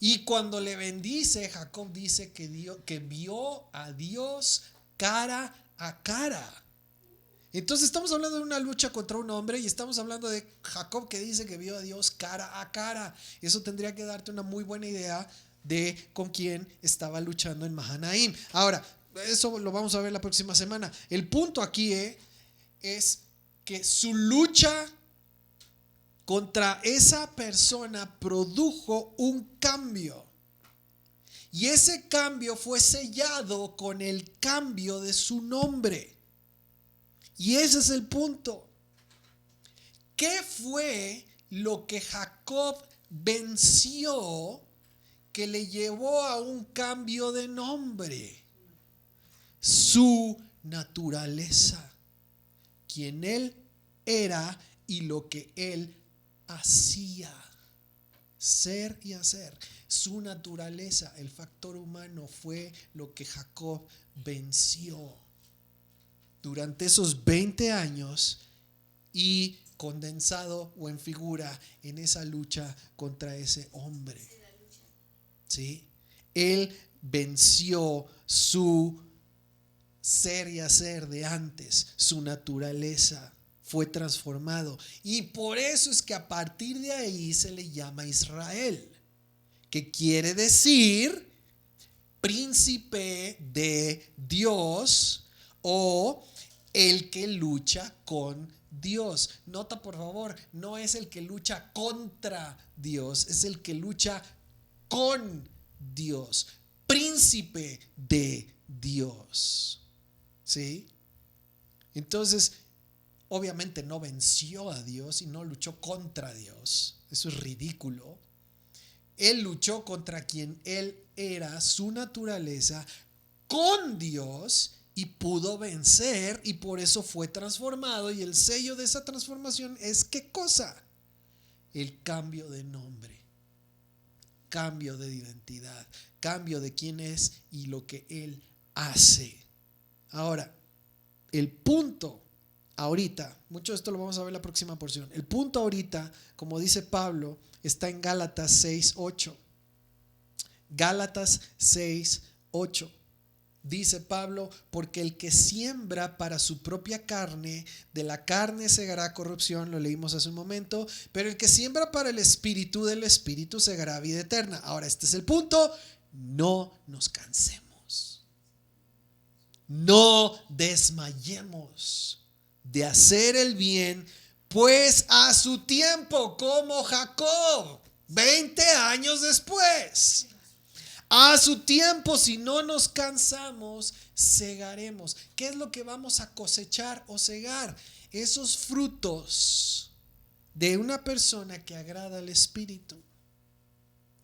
Y cuando le bendice, Jacob dice que vio a Dios cara a cara. Entonces estamos hablando de una lucha contra un hombre y estamos hablando de Jacob que dice que vio a Dios cara a cara. Eso tendría que darte una muy buena idea de con quién estaba luchando en Mahanaim. Ahora, eso lo vamos a ver la próxima semana. El punto aquí es que su lucha contra esa persona produjo un cambio. Y ese cambio fue sellado con el cambio de su nombre. Y ese es el punto. ¿Qué fue lo que Jacob venció que le llevó a un cambio de nombre? su naturaleza, quien Él era y lo que Él hacía. Ser y hacer. Su naturaleza, el factor humano, fue lo que Jacob venció durante esos 20 años y condensado o en figura en esa lucha contra ese hombre. ¿Sí? Él venció su ser y hacer de antes, su naturaleza fue transformado, y por eso es que a partir de ahí se le llama Israel, que quiere decir príncipe de Dios o el que lucha con Dios. Nota por favor, no es el que lucha contra Dios, es el que lucha con Dios, príncipe de Dios. ¿Sí? Entonces, obviamente no venció a Dios y no luchó contra Dios. Eso es ridículo. Él luchó contra quien él era, su naturaleza, con Dios, y pudo vencer, y por eso fue transformado. Y el sello de esa transformación es ¿qué cosa? El cambio de nombre, cambio de identidad, cambio de quién es y lo que él hace. Ahora, el punto ahorita, mucho de esto lo vamos a ver en la próxima porción. El punto ahorita, como dice Pablo, está en Gálatas 6:8. Gálatas 6:8. Dice Pablo, porque el que siembra para su propia carne, de la carne segará corrupción, lo leímos hace un momento, pero el que siembra para el espíritu, del espíritu segará vida eterna. Ahora, este es el punto: no nos cansemos, no desmayemos de hacer el bien, pues a su tiempo, como Jacob, 20 años después, a su tiempo, si no nos cansamos, segaremos. ¿Qué es lo que vamos a cosechar o segar? Esos frutos de una persona que agrada al Espíritu,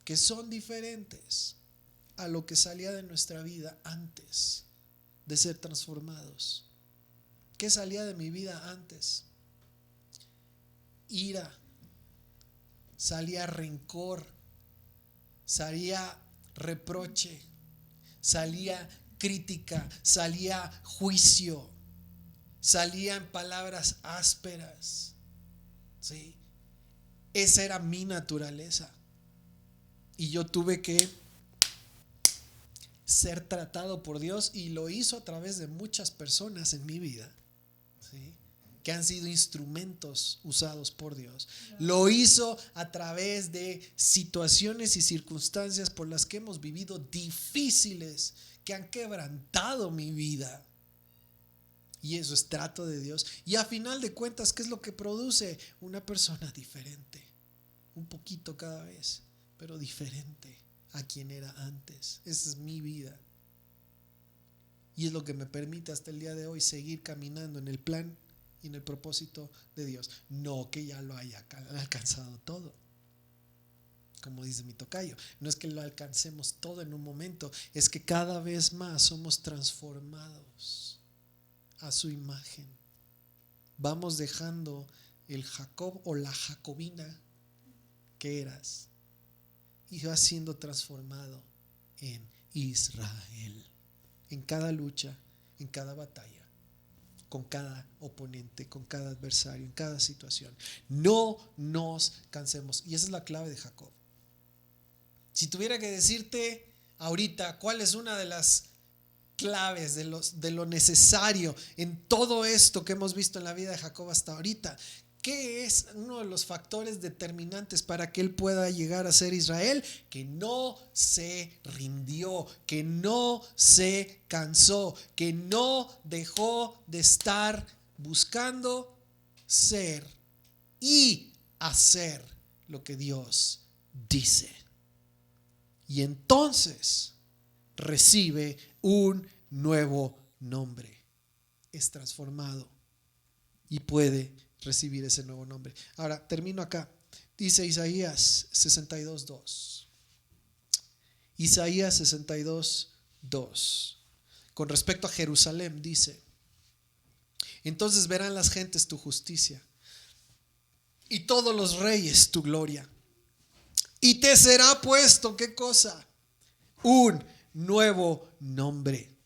que son diferentes a lo que salía de nuestra vida antes de ser transformados. ¿Qué salía de mi vida antes? Ira, salía rencor, salía reproche, salía crítica, salía juicio, salían palabras ásperas. ¿Sí? Esa era mi naturaleza, y yo tuve que ser tratado por Dios, y lo hizo a través de muchas personas en mi vida, ¿sí?, que han sido instrumentos usados por Dios. Lo hizo a través de situaciones y circunstancias por las que hemos vivido difíciles, que han quebrantado mi vida. Y eso es trato de Dios. Y a final de cuentas, ¿qué es lo que produce? Una persona diferente, un poquito cada vez, pero diferente a quien era antes. Esa es mi vida. Y es lo que me permite hasta el día de hoy seguir caminando en el plan y en el propósito de Dios. No que ya lo haya alcanzado todo, como dice mi tocayo. No es que lo alcancemos todo en un momento, es que cada vez más somos transformados a su imagen. Vamos dejando el Jacob o la jacobina que eras, y vas siendo transformado en Israel, en cada lucha, en cada batalla, con cada oponente, con cada adversario, en cada situación. No nos cansemos. Y esa es la clave de Jacob. Si tuviera que decirte ahorita cuál es una de las claves de lo necesario en todo esto que hemos visto en la vida de Jacob hasta ahorita, ¿qué es uno de los factores determinantes para que él pueda llegar a ser Israel? Que no se rindió, que no se cansó, que no dejó de estar buscando ser y hacer lo que Dios dice. Y entonces recibe un nuevo nombre, es transformado y puede recibir ese nuevo nombre. Ahora termino acá. Dice Isaías 62:2. Isaías 62:2. con respecto a Jerusalén, dice: entonces verán las gentes tu justicia y todos los reyes tu gloria. Y te será puesto, ¿qué cosa? Un nuevo nombre,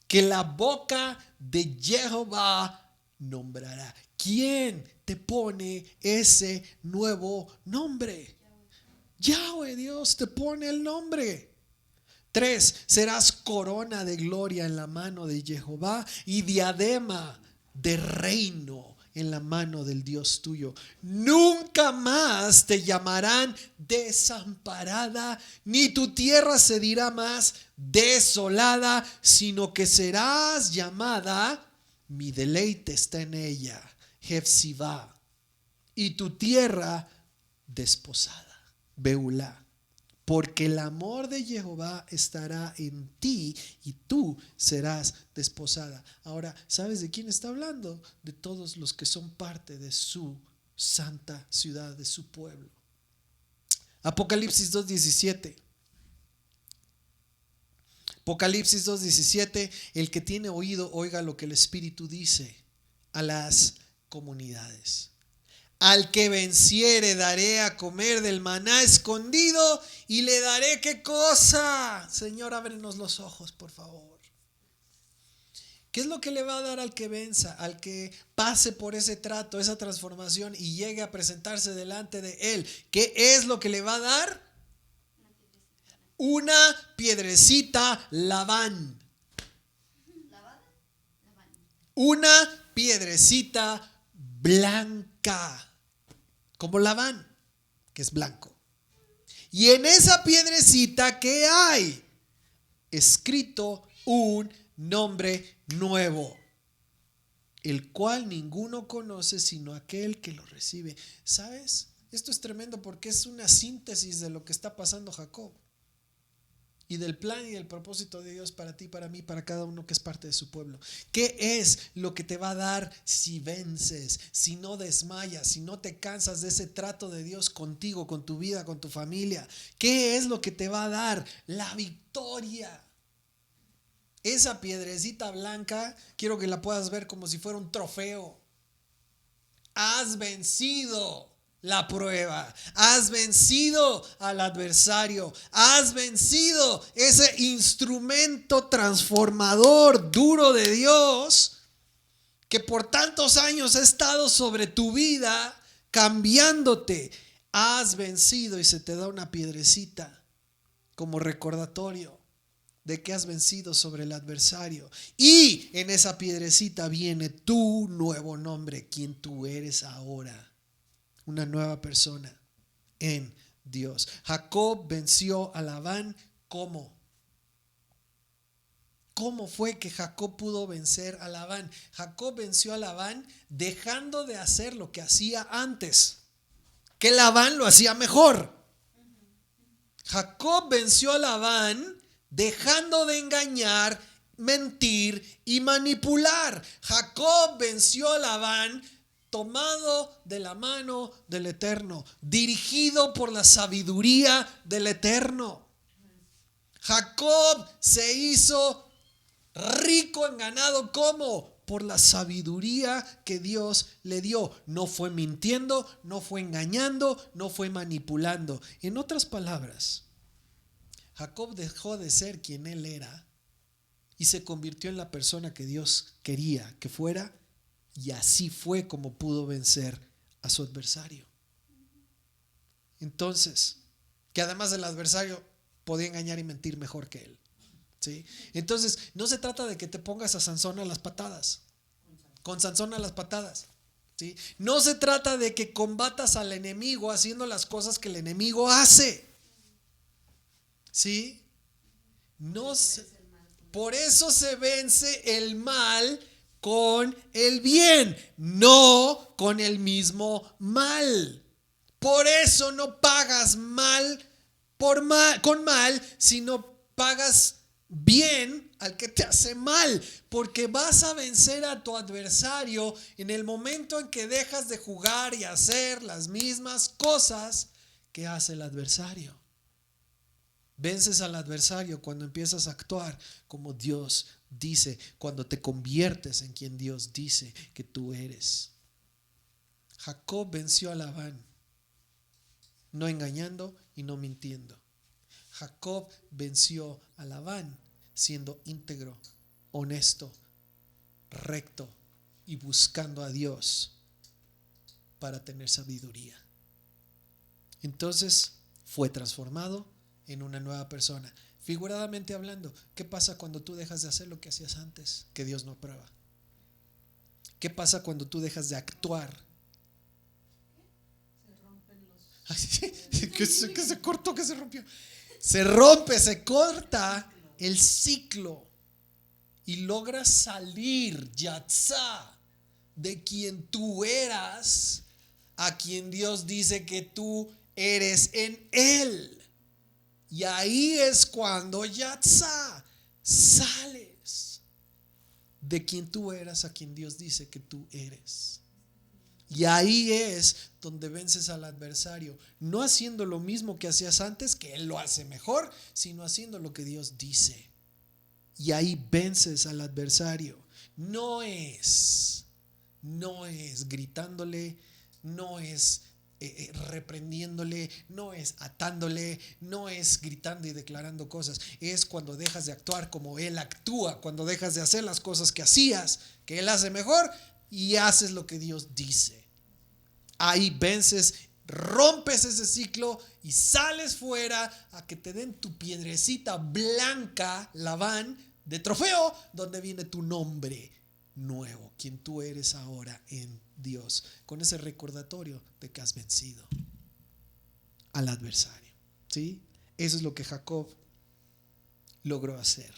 que la boca de Jehová nombrará. ¿Quién te pone ese nuevo nombre? Yahweh, Dios te pone el nombre. 3, serás corona de gloria en la mano de Jehová y diadema de reino en la mano del Dios tuyo. Nunca más te llamarán desamparada, ni tu tierra se dirá más desolada, sino que serás llamada, mi deleite está en ella, Hefzibá, y tu tierra desposada, Beulá. Porque el amor de Jehová estará en ti y tú serás desposada. Ahora, ¿sabes de quién está hablando? De todos los que son parte de su santa ciudad, de su pueblo. Apocalipsis 2:17. Apocalipsis 2:17. El que tiene oído, oiga lo que el Espíritu dice a las comunidades. Al que venciere daré a comer del maná escondido y le daré ¿qué cosa? Señor, ábrenos los ojos, por favor. ¿Qué es lo que le va a dar al que venza? Al que pase por ese trato, esa transformación y llegue a presentarse delante de él. ¿Qué es lo que le va a dar? Una piedrecita Labán. Una piedrecita blanca. Como Labán, que es blanco. Y en esa piedrecita, ¿qué hay? Escrito un nombre nuevo, el cual ninguno conoce sino aquel que lo recibe. ¿Sabes? Esto es tremendo porque es una síntesis de lo que está pasando Jacob y del plan y del propósito de Dios para ti, para mí, para cada uno que es parte de su pueblo. ¿Qué es lo que te va a dar si vences, si no desmayas, si no te cansas de ese trato de Dios contigo, con tu vida, con tu familia? ¿Qué es lo que te va a dar? La victoria. Esa piedrecita blanca, quiero que la puedas ver como si fuera un trofeo. Has vencido la prueba, has vencido al adversario, has vencido ese instrumento transformador duro de Dios que por tantos años ha estado sobre tu vida cambiándote. Has vencido y se te da una piedrecita como recordatorio de que has vencido sobre el adversario. Y en esa piedrecita viene tu nuevo nombre, quien tú eres ahora. Una nueva persona en Dios. Jacob venció a Labán. ¿Cómo? ¿Cómo fue que Jacob pudo vencer a Labán? Jacob venció a Labán dejando de hacer lo que hacía antes, que Labán lo hacía mejor. Jacob venció a Labán dejando de engañar, mentir y manipular. Jacob venció a Labán tomado de la mano del Eterno, dirigido por la sabiduría del Eterno. Jacob se hizo rico en ganado. ¿Cómo? Por la sabiduría que Dios le dio. No fue mintiendo, no fue engañando, no fue manipulando. En otras palabras, Jacob dejó de ser quien él era y se convirtió en la persona que Dios quería que fuera. Y así fue como pudo vencer a su adversario. Entonces, que además el adversario podía engañar y mentir mejor que él, ¿sí? Entonces, no se trata de que te pongas a Sansón a las patadas, con Sansón a las patadas, ¿sí? No se trata de que combatas al enemigo haciendo las cosas que el enemigo hace, ¿sí? Por eso se vence el mal con el bien, no con el mismo mal. Por eso no pagas mal con mal, sino pagas bien al que te hace mal, porque vas a vencer a tu adversario en el momento en que dejas de jugar y hacer las mismas cosas que hace el adversario. Vences al adversario cuando empiezas a actuar como Dios dice, cuando te conviertes en quien Dios dice que tú eres. Jacob venció a Labán, no engañando y no mintiendo. Jacob venció a Labán siendo íntegro, honesto, recto y buscando a Dios para tener sabiduría. Entonces fue transformado en una nueva persona. Figuradamente hablando, ¿qué pasa cuando tú dejas de hacer lo que hacías antes que Dios no aprueba? ¿Qué pasa cuando tú dejas de actuar? ¿Qué se cortó? ¿Qué se rompió? Se rompe, se corta el ciclo y logras salir, yatzá, de quien tú eras a quien Dios dice que tú eres en Él. Y ahí es cuando yatzá, sales de quien tú eras a quien Dios dice que tú eres. Y ahí es donde vences al adversario, no haciendo lo mismo que hacías antes, que él lo hace mejor, sino haciendo lo que Dios dice. Y ahí vences al adversario. No es gritándole, no es reprendiéndole, no es atándole, no es gritando y declarando cosas. Es cuando dejas de actuar como él actúa, cuando dejas de hacer las cosas que hacías, que él hace mejor, y haces lo que Dios dice. Ahí vences, rompes ese ciclo y sales fuera a que te den tu piedrecita blanca, Labán, de trofeo, donde viene tu nombre nuevo, quien tú eres ahora en Dios, con ese recordatorio de que has vencido al adversario. ¿Sí? Eso es lo que Jacob logró hacer.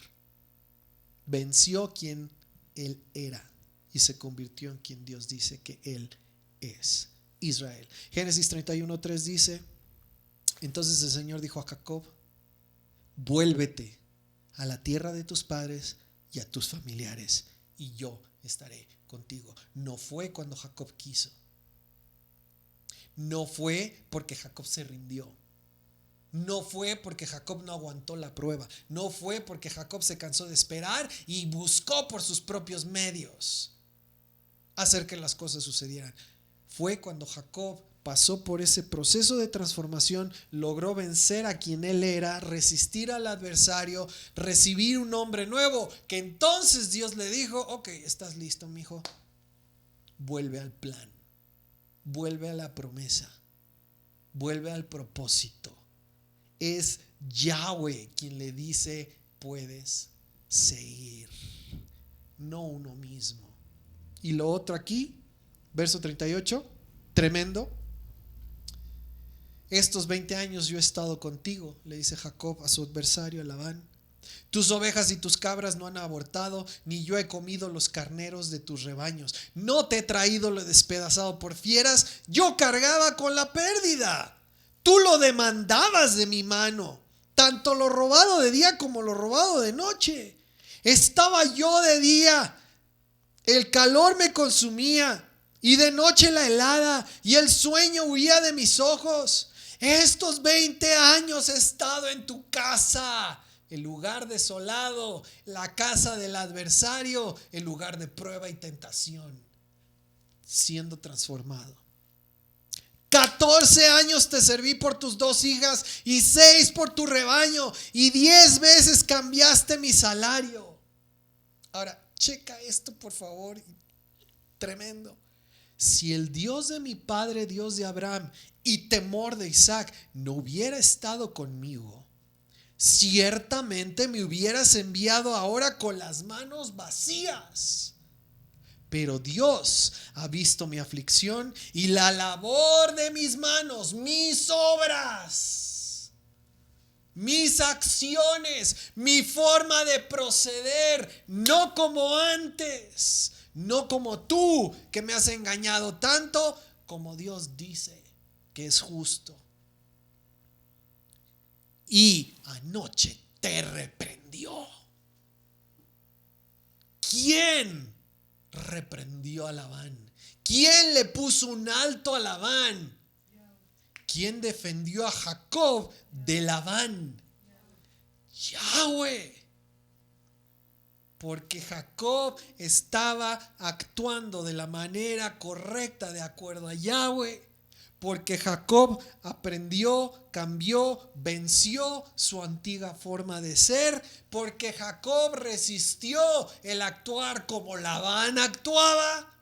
Venció quien él era y se convirtió en quien Dios dice que él es. Israel. Génesis 31:3 dice: entonces el Señor dijo a Jacob: vuélvete a la tierra de tus padres y a tus familiares, y yo estaré contigo. No fue cuando Jacob quiso, no fue porque Jacob se rindió, no fue porque Jacob no aguantó la prueba, no fue porque Jacob se cansó de esperar y buscó por sus propios medios hacer que las cosas sucedieran. Fue cuando Jacob pasó por ese proceso de transformación, logró vencer a quien él era, resistir al adversario, recibir un nombre nuevo, que entonces Dios le dijo: ok, estás listo, mijo, vuelve al plan, vuelve a la promesa, vuelve al propósito. Es Yahweh quien le dice: puedes seguir, no uno mismo. Y lo otro aquí, verso 38, tremendo. Estos 20 años yo he estado contigo, le dice Jacob a su adversario, a Labán. Tus ovejas y tus cabras no han abortado, ni yo he comido los carneros de tus rebaños. No te he traído lo despedazado por fieras, yo cargaba con la pérdida. Tú lo demandabas de mi mano, tanto lo robado de día como lo robado de noche. Estaba yo de día, el calor me consumía, y de noche la helada, y el sueño huía de mis ojos. Estos 20 años he estado en tu casa, el lugar desolado, la casa del adversario, el lugar de prueba y tentación, siendo transformado. 14 años te serví por tus 2 hijas y 6 por tu rebaño, y 10 veces cambiaste mi salario. Ahora, checa esto por favor, tremendo. Si el Dios de mi padre, Dios de Abraham y temor de Isaac, no hubiera estado conmigo, ciertamente me hubieras enviado ahora con las manos vacías. Pero Dios ha visto mi aflicción y la labor de mis manos, mis obras, mis acciones, mi forma de proceder, no como antes, no como tú que me has engañado tanto, como Dios dice que es justo. Y anoche te reprendió. ¿Quién reprendió a Labán? ¿Quién le puso un alto a Labán? ¿Quién defendió a Jacob de Labán? Yahweh. Porque Jacob estaba actuando de la manera correcta, de acuerdo a Yahweh. Porque Jacob aprendió, cambió, venció su antigua forma de ser. Porque Jacob resistió el actuar como Labán actuaba.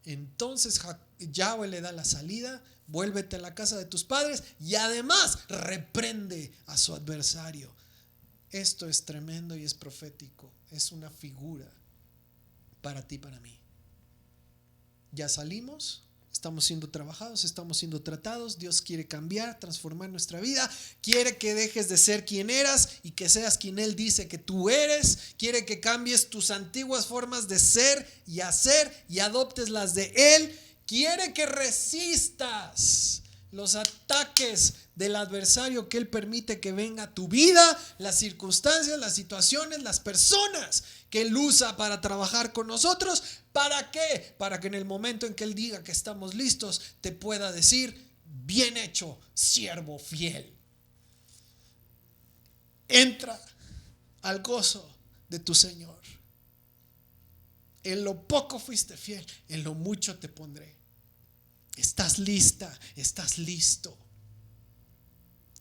Entonces Yahweh le da la salida. Vuélvete a la casa de tus padres y además reprende a su adversario. Esto es tremendo y es profético. Es una figura para ti, para mí. Ya salimos, estamos siendo trabajados, estamos siendo tratados. Dios quiere cambiar, transformar nuestra vida. Quiere que dejes de ser quien eras y que seas quien Él dice que tú eres. Quiere que cambies tus antiguas formas de ser y hacer y adoptes las de Él. Quiere que resistas los ataques del adversario que Él permite que venga a tu vida, las circunstancias, las situaciones, las personas que Él usa para trabajar con nosotros. ¿Para qué? Para que en el momento en que Él diga que estamos listos, te pueda decir: bien hecho, siervo fiel. Entra al gozo de tu Señor. En lo poco fuiste fiel, en lo mucho te pondré. Estás lista, estás listo.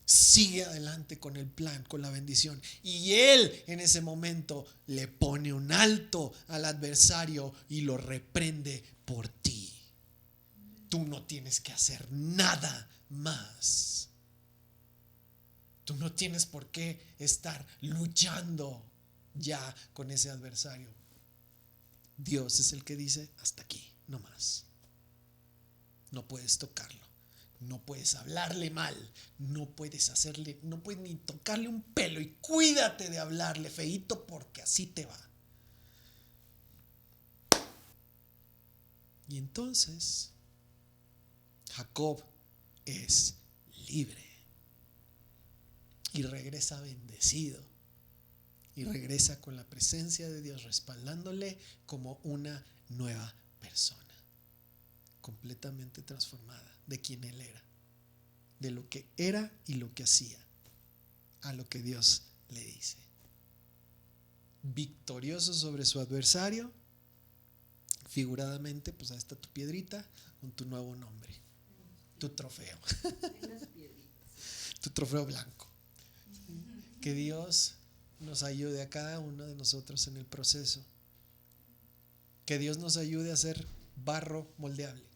Sigue adelante con el plan, con la bendición. Y Él en ese momento le pone un alto al adversario y lo reprende por ti. Tú no tienes que hacer nada más. Tú no tienes por qué estar luchando ya con ese adversario. Dios es el que dice: hasta aquí, no más. No puedes tocarlo, no puedes hablarle mal, no puedes ni tocarle un pelo, y cuídate de hablarle feíto porque así te va. Y entonces Jacob es libre y regresa bendecido y regresa con la presencia de Dios respaldándole como una nueva persona, completamente transformada de quien él era, de lo que era y lo que hacía, a lo que Dios le dice. Victorioso sobre su adversario, figuradamente, pues ahí está tu piedrita con tu nuevo nombre, tu trofeo, tu trofeo blanco. Que Dios nos ayude a cada uno de nosotros en el proceso. Que Dios nos ayude a ser barro moldeable,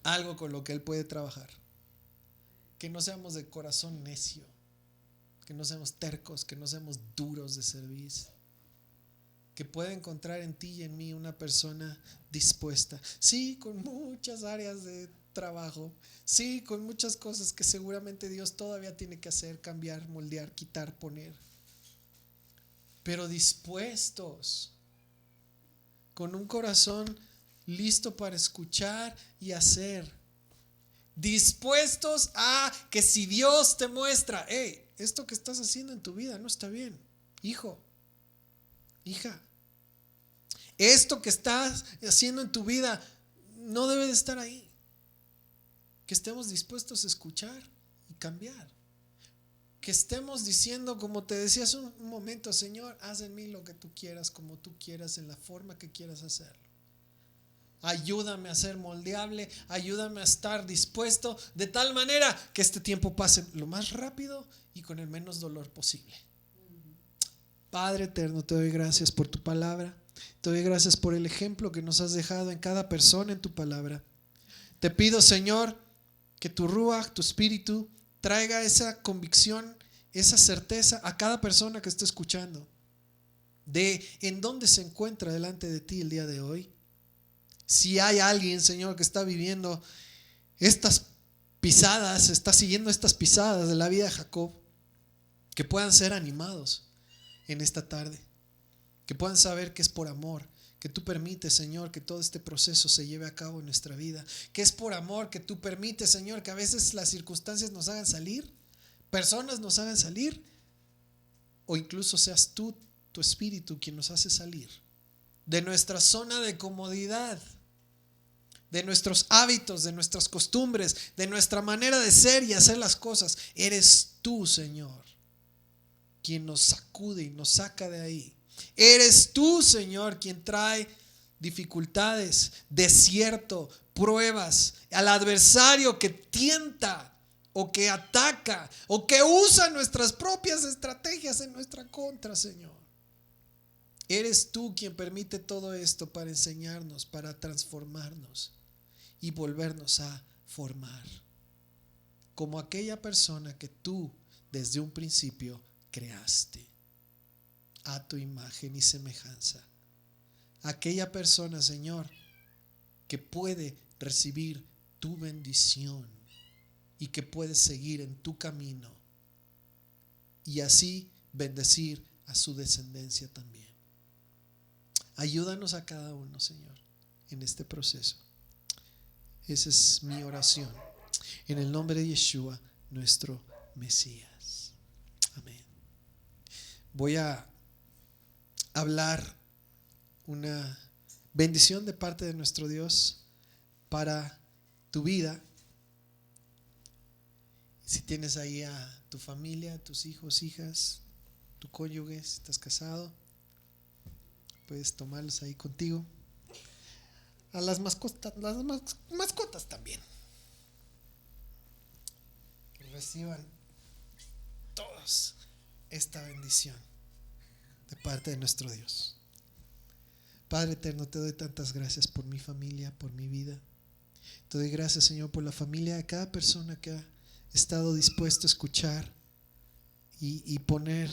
algo con lo que Él puede trabajar. Que no seamos de corazón necio, que no seamos tercos, que no seamos duros de servicio. Que pueda encontrar en ti y en mí una persona dispuesta, sí, con muchas áreas de trabajo, sí, con muchas cosas que seguramente Dios todavía tiene que hacer, cambiar, moldear, quitar, poner, pero dispuestos, con un corazón listo para escuchar y hacer, dispuestos a que si Dios te muestra: hey, esto que estás haciendo en tu vida no está bien, hijo, hija, esto que estás haciendo en tu vida no debe de estar ahí. Que estemos dispuestos a escuchar y cambiar. Que estemos diciendo, como te decía hace un momento: Señor, haz en mí lo que tú quieras, como tú quieras, en la forma que quieras hacerlo. Ayúdame a ser moldeable, ayúdame a estar dispuesto, de tal manera que este tiempo pase lo más rápido y con el menos dolor posible. Padre eterno, te doy gracias por tu palabra. Te doy gracias por el ejemplo que nos has dejado en cada persona en tu palabra. Te pido, Señor, que tu Ruach, tu espíritu, traiga esa convicción, esa certeza a cada persona que esté escuchando de en dónde se encuentra delante de ti el día de hoy. Si hay alguien, Señor, que está viviendo estas pisadas, está siguiendo estas pisadas de la vida de Jacob, que puedan ser animados en esta tarde, que puedan saber que es por amor que tú permites, Señor, que todo este proceso se lleve a cabo en nuestra vida, que es por amor que tú permites, Señor, que a veces las circunstancias nos hagan salir, personas nos hagan salir, o incluso seas tú, tu espíritu, quien nos hace salir de nuestra zona de comodidad, de nuestros hábitos, de nuestras costumbres, de nuestra manera de ser y hacer las cosas. Eres tú, Señor, quien nos sacude y nos saca de ahí. Eres tú, Señor, quien trae dificultades, desierto, pruebas, al adversario que tienta o que ataca o que usa nuestras propias estrategias en nuestra contra, Señor. Eres tú quien permite todo esto para enseñarnos, para transformarnos y volvernos a formar como aquella persona que tú desde un principio creaste a tu imagen y semejanza. Aquella persona, Señor, que puede recibir tu bendición y que puede seguir en tu camino y así bendecir a su descendencia también. Ayúdanos a cada uno, Señor, en este proceso. Esa es mi oración. En el nombre de Yeshua, nuestro Mesías. Amén. Voy a hablar una bendición de parte de nuestro Dios para tu vida. Si tienes ahí a tu familia, tus hijos, hijas, tu cónyuge, si estás casado, puedes tomarlos ahí contigo. A las mascotas también. Que reciban todos esta bendición de parte de nuestro Dios. Padre eterno, te doy tantas gracias por mi familia, por mi vida. Te doy gracias, Señor, por la familia de cada persona que ha estado dispuesto a escuchar y poner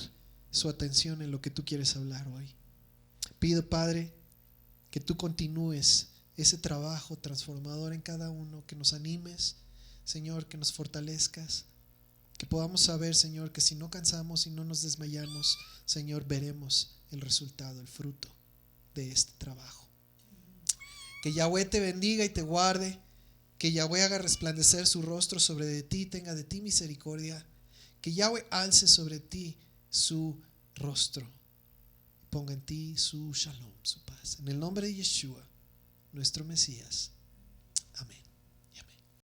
su atención en lo que tú quieres hablar hoy. Pido, Padre, que tú continúes ese trabajo transformador en cada uno, que nos animes, Señor, que nos fortalezcas, que podamos saber, Señor, que si no cansamos y no nos desmayamos, Señor, veremos el resultado, el fruto de este trabajo. Que Yahweh te bendiga y te guarde, que Yahweh haga resplandecer su rostro sobre de ti, tenga de ti misericordia, que Yahweh alce sobre ti su rostro, ponga en ti su shalom, su paz. En el nombre de Yeshua, nuestro Mesías. Amén.